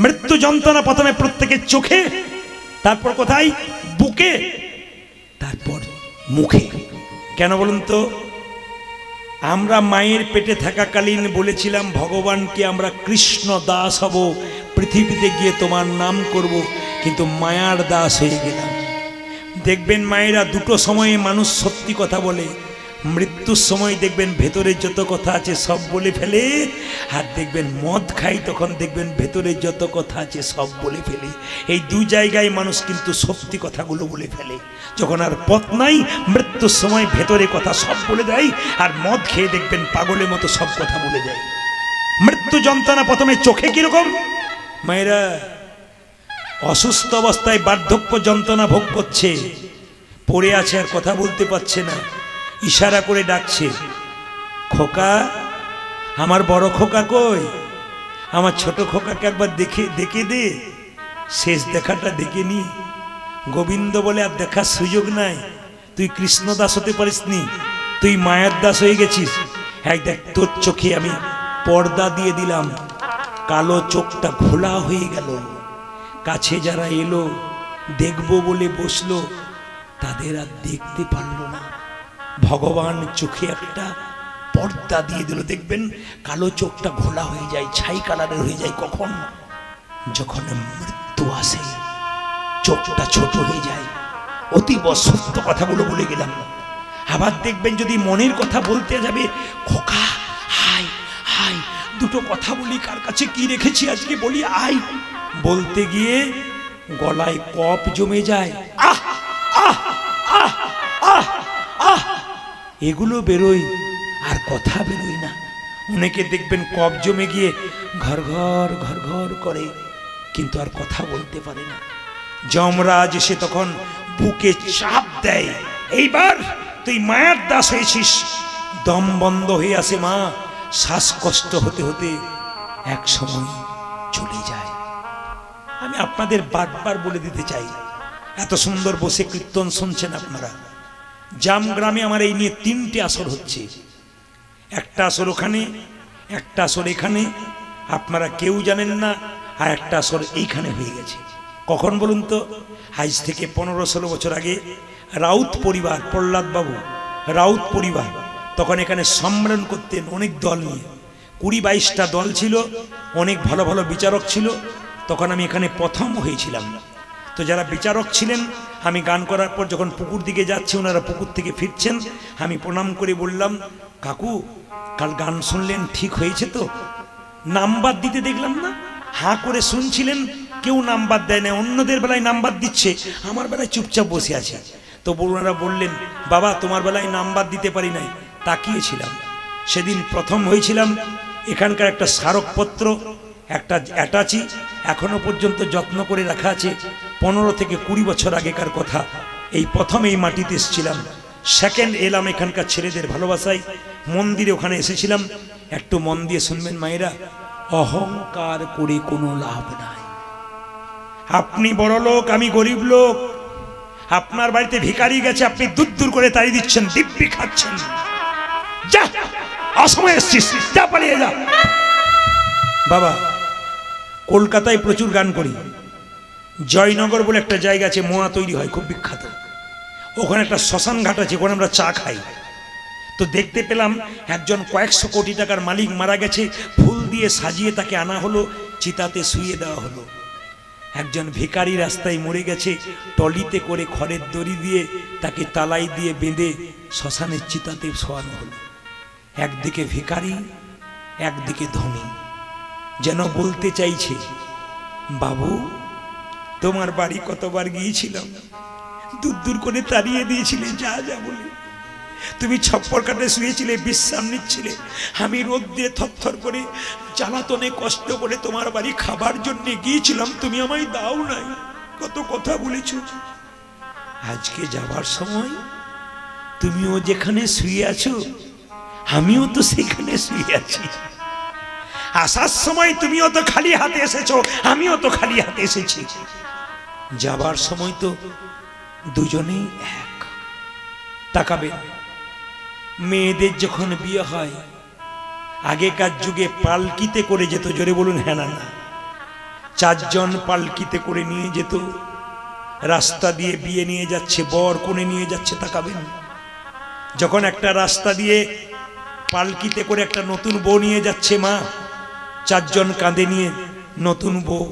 মৃত্যু যন্ত্রণা প্রথমে প্রত্যেকের চোখে, তারপর কোথায়? বুকে, তারপর মুখে। কেন বলুন তো? আমরা মায়ের পেটে থাকাকালীন বলেছিলাম ভগবানকে আমরা কৃষ্ণ দাস হব, পৃথিবীতে গিয়ে তোমার নাম করব, কিন্তু মায়ার দাস হয়ে গেলাম। দেখবেন মায়েরা, দুটো সময়ে মানুষ সত্যি কথা বলে। মৃত্যুর সময় দেখবেন ভেতরে যত কথা আছে সব বলে ফেলে, আর দেখবেন মদ খাই তখন দেখবেন ভেতরে যত কথা আছে সব বলে ফেলে। এই 2 জায়গায় মানুষ কিন্তু সত্যি কথাগুলো বলে ফেলে। যখন আর পথ নাই, মৃত্যুর সময় ভেতরে কথা সব বলে দেয়, আর মদ খেয়ে দেখবেন পাগলের মতো সব কথা বলে দেয়। মৃত্যু যন্ত্রণা প্রথমে চোখে। কিরকম? মায়েরা অসুস্থ অবস্থায় বার্ধক্য যন্ত্রণা ভোগ করছে, পড়ে আছে, আর কথা বলতে পারছে না, ইশারা করে ডাকছে, খোকা, আমার বড় খোকা কই? আমার ছোট খোকাকে একবার দেখে দে, শেষ দেখাটা দেখে নি। গোবিন্দ বলে, আর দেখার সুযোগ নাই, তুই কৃষ্ণ দাস হতে পারিসনি, তুই মায়ের দাস হয়ে গেছিস। এক দেখ, তোর চোখে আমি পর্দা দিয়ে দিলাম, কালো চোখটা ঘোলা হয়ে গেল। কাছে যারা এলো, দেখবো বলে বসলো, তাদের আর দেখতে পারলো না। ভগবান চোখে একটা পর্দা দিয়ে দিল। দেখবেন কালো চোখটা ঘোলা হয়ে যায়, ছাই কালারের হয়ে যায়। কখন? যখন মৃত্যু আসে, চোখটা ছোট হয়ে যায়। অতীব সত্য কথাগুলো বলে গেলাম। আবার দেখবেন যদি মনের কথা বলতে যাবে, খোকা হাই হাই দুটো কথা বলি, কার কাছে কি রেখেছি আজকে বলি আই, বলতে গিয়ে গলায় কপ জমে যায়, আহ আহ আহ আহ আহ এগুলো বেরোয় আর কথা বেরোয় না। অনেকে দেখবেন কপ জমে গিয়ে ঘর ঘর ঘর ঘর করে, কিন্তু আর কথা বলতে পারে না। যমরাজ এসে তখন বুকে চাপ দেয়, এইবার তুই মায়ের দাস হয়েছিস। দম বন্ধ হয়ে আসে মা, শ্বাসকষ্ট হতে হতে এক সময় চলে যায়। আমি আপনাদের বারবার বলে দিতে চাই, এত সুন্দর বসে কীর্তন শুনছেন আপনারা, জাম গ্রামে আমার এই নিয়ে 3টে আসর হচ্ছে, একটা আসর ওখানে, একটা আসর এখানে, আপনারা কেউ জানেন না, আর একটা আসর এইখানে হয়ে গেছে। কখন বলুন তো? আজ থেকে 15-16 বছর আগে রাউত পরিবার, প্রহ্লাদ বাবু রাউত পরিবার তখন এখানে সম্মেলন করতেন অনেক দল নিয়ে, 20-22টা দল ছিল, অনেক ভালো ভালো বিচারক ছিল। তখন আমি এখানে প্রথম হয়েছিলাম। তো যারা বিচারক ছিলেন, আমি গান করার পর যখন পুকুর দিকে যাচ্ছি, ওনারা পুকুর থেকে ফিরছেন, আমি প্রণাম করে বললাম, কাকু কাল গান শুনলেন ঠিক হয়েছে তো? নাম্বার দিতে দেখলাম না, হাঁ করে শুনছিলেন, কেউ নাম্বার দেয় না, অন্যদের বেলায় নাম্বার দিচ্ছে, আমার বেলায় চুপচাপ বসে আছে। তো ওনারা বললেন, বাবা তোমার বেলায় নাম্বার দিতে পারি নাই, তাকিয়েছিলাম। সেদিন প্রথম হয়েছিলাম। এখানকার একটা স্মারকপত্র, একটা অ্যাটাচি এখনো পর্যন্ত যত্ন করে রাখা আছে, 15 থেকে 20 বছর আগেকার কথা। এই প্রথম এই মাটিতে এসেছিলাম, সেকেন্ড এলাম এখানকার ছেলেদের ভালোবাসায়। মন্দিরে ওখানে এসেছিলাম, একটু মন দিয়ে শুনবেন মায়েরা, অহংকার করে কোনো লাভ নাই। আপনি বড় লোক, আমি গরিব লোক, আপনার বাড়িতে ভিখারি গেছে, আপনি দূর দূর করে তাড়ি দিচ্ছেন, দিব্যি খাচ্ছেন, যা অসময়ে এসছিস, যা পালিয়ে যা। বাবা কলকাতায় প্রচুর গান করি, জয়নগর বলে একটা জায়গা আছে, মোয়া তৈরি হয়, খুব বিখ্যাত। ওখানে একটা শ্মশান ঘাট আছে, ওখানে আমরা চা খাই। তো দেখতে পেলাম একজন কয়েকশো কোটি টাকার মালিক মারা গেছে, ফুল দিয়ে সাজিয়ে তাকে আনা হলো, চিতাতে শুইয়ে দেওয়া হলো। একজন ভিখারি রাস্তায় মরে গেছে, টলিতে করে খড়ের দড়ি দিয়ে তাকে তালাই দিয়ে বেঁধে শ্মশানের চিতাতে শোয়ানো হলো। একদিকে ভিখারি, একদিকে ধনী, যেন বলতে চাইছে, বাবু তোমার বাড়ি কতবার গিয়েছিলাম, দূর দূর করে তাড়িয়ে দিয়েছিলে, যা যা বলে। তুমি ছপ্পর কাটে শুয়েছিলে, বিশ্রাম নিচ্ছিলে, আমি রোদ দিয়ে থরথর করে জ্বালাতনে কষ্ট করে তোমার বাড়ি খাবার জন্য গিয়েছিলাম, তুমি আমায় দাও নাই, কত কথা বলেছ। আজকে যাবার সময় তুমিও যেখানে শুয়ে আছো, আমিও তো সেখানে শুয়ে আছি। আসার সময় তুমিও তো খালি হাতে এসেছো, আমিও তো খালি হাতে এসেছি। যাবার সময় তো দুজনেই এক। তাকাবেন, মেয়েদের যখন বিয়ে হয়, আগেকার যুগে পালকিতে করে যেত, জোরে বলুন হ্যাঁ না না, 4 জন পালকিতে করে নিয়ে যেত, রাস্তা দিয়ে বিয়ে নিয়ে যাচ্ছে, বর কোণে নিয়ে যাচ্ছে। তাকাবেন, যখন একটা রাস্তা দিয়ে পালকিতে করে একটা নতুন বউ নিয়ে যাচ্ছে মা, 4 জন কাঁধে নিয়ে নতুন বউ,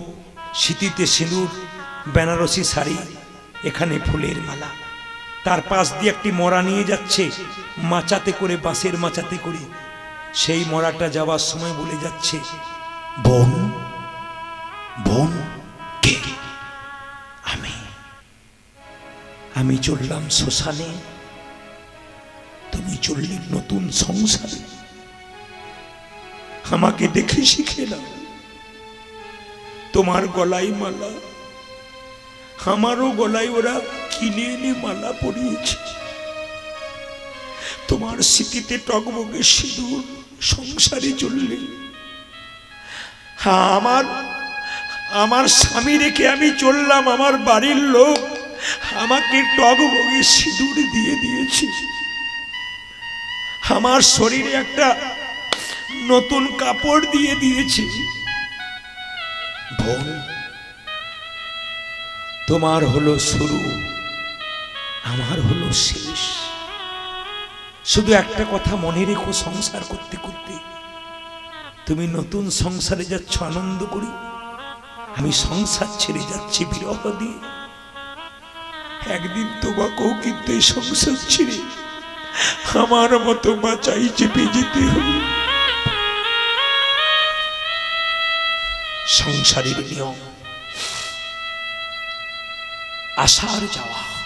সিঁথিতে সিঁদুর, বেনারসি শাড়ি, এখানে ফুলের মালা, তার পাশ দিয়ে একটি মরা নিয়ে যাচ্ছে মাচাতে করে, বাঁশের মাচাতে করে। সেই মরাটা যাওয়ার সময় বলে যাচ্ছে, বোন বোন কে? আমি চললাম শ্মশানে, তুমি চললি নতুন সংসারে। আমাকে দেখে শিখে নাও, তোমার গলায় মালা, আমারও গলায় ওরা কিনে এনে মালা পরিয়েছে। তোমার স্মৃতিতে টগবগে সিঁদুর, সংসারে চললে। হ্যাঁ, আমার স্বামী রেখে আমি চললাম, আমার বাড়ির লোক আমাকে টগবগে সিঁদুর দিয়ে দিয়েছে, আমার শরীরে একটা নতুন কাপড় দিয়ে দিয়েছে। বোন, তোমার হলো শুরু, আমার হলো শেষ। শুধু একটা কথা মনে রেখো, সংসার করতে করতে তুমি নতুন সংসারে যাচ্ছ আনন্দ করি, আমি সংসার ছেড়ে যাচ্ছি বিরহ দিয়ে। একদিন তোমাকেও কিন্তু এই সংসার ছেড়ে আমার মতো মাচাই চেপে যেতে হবে। সংসারের নিয়ম, আসার যাওয়া।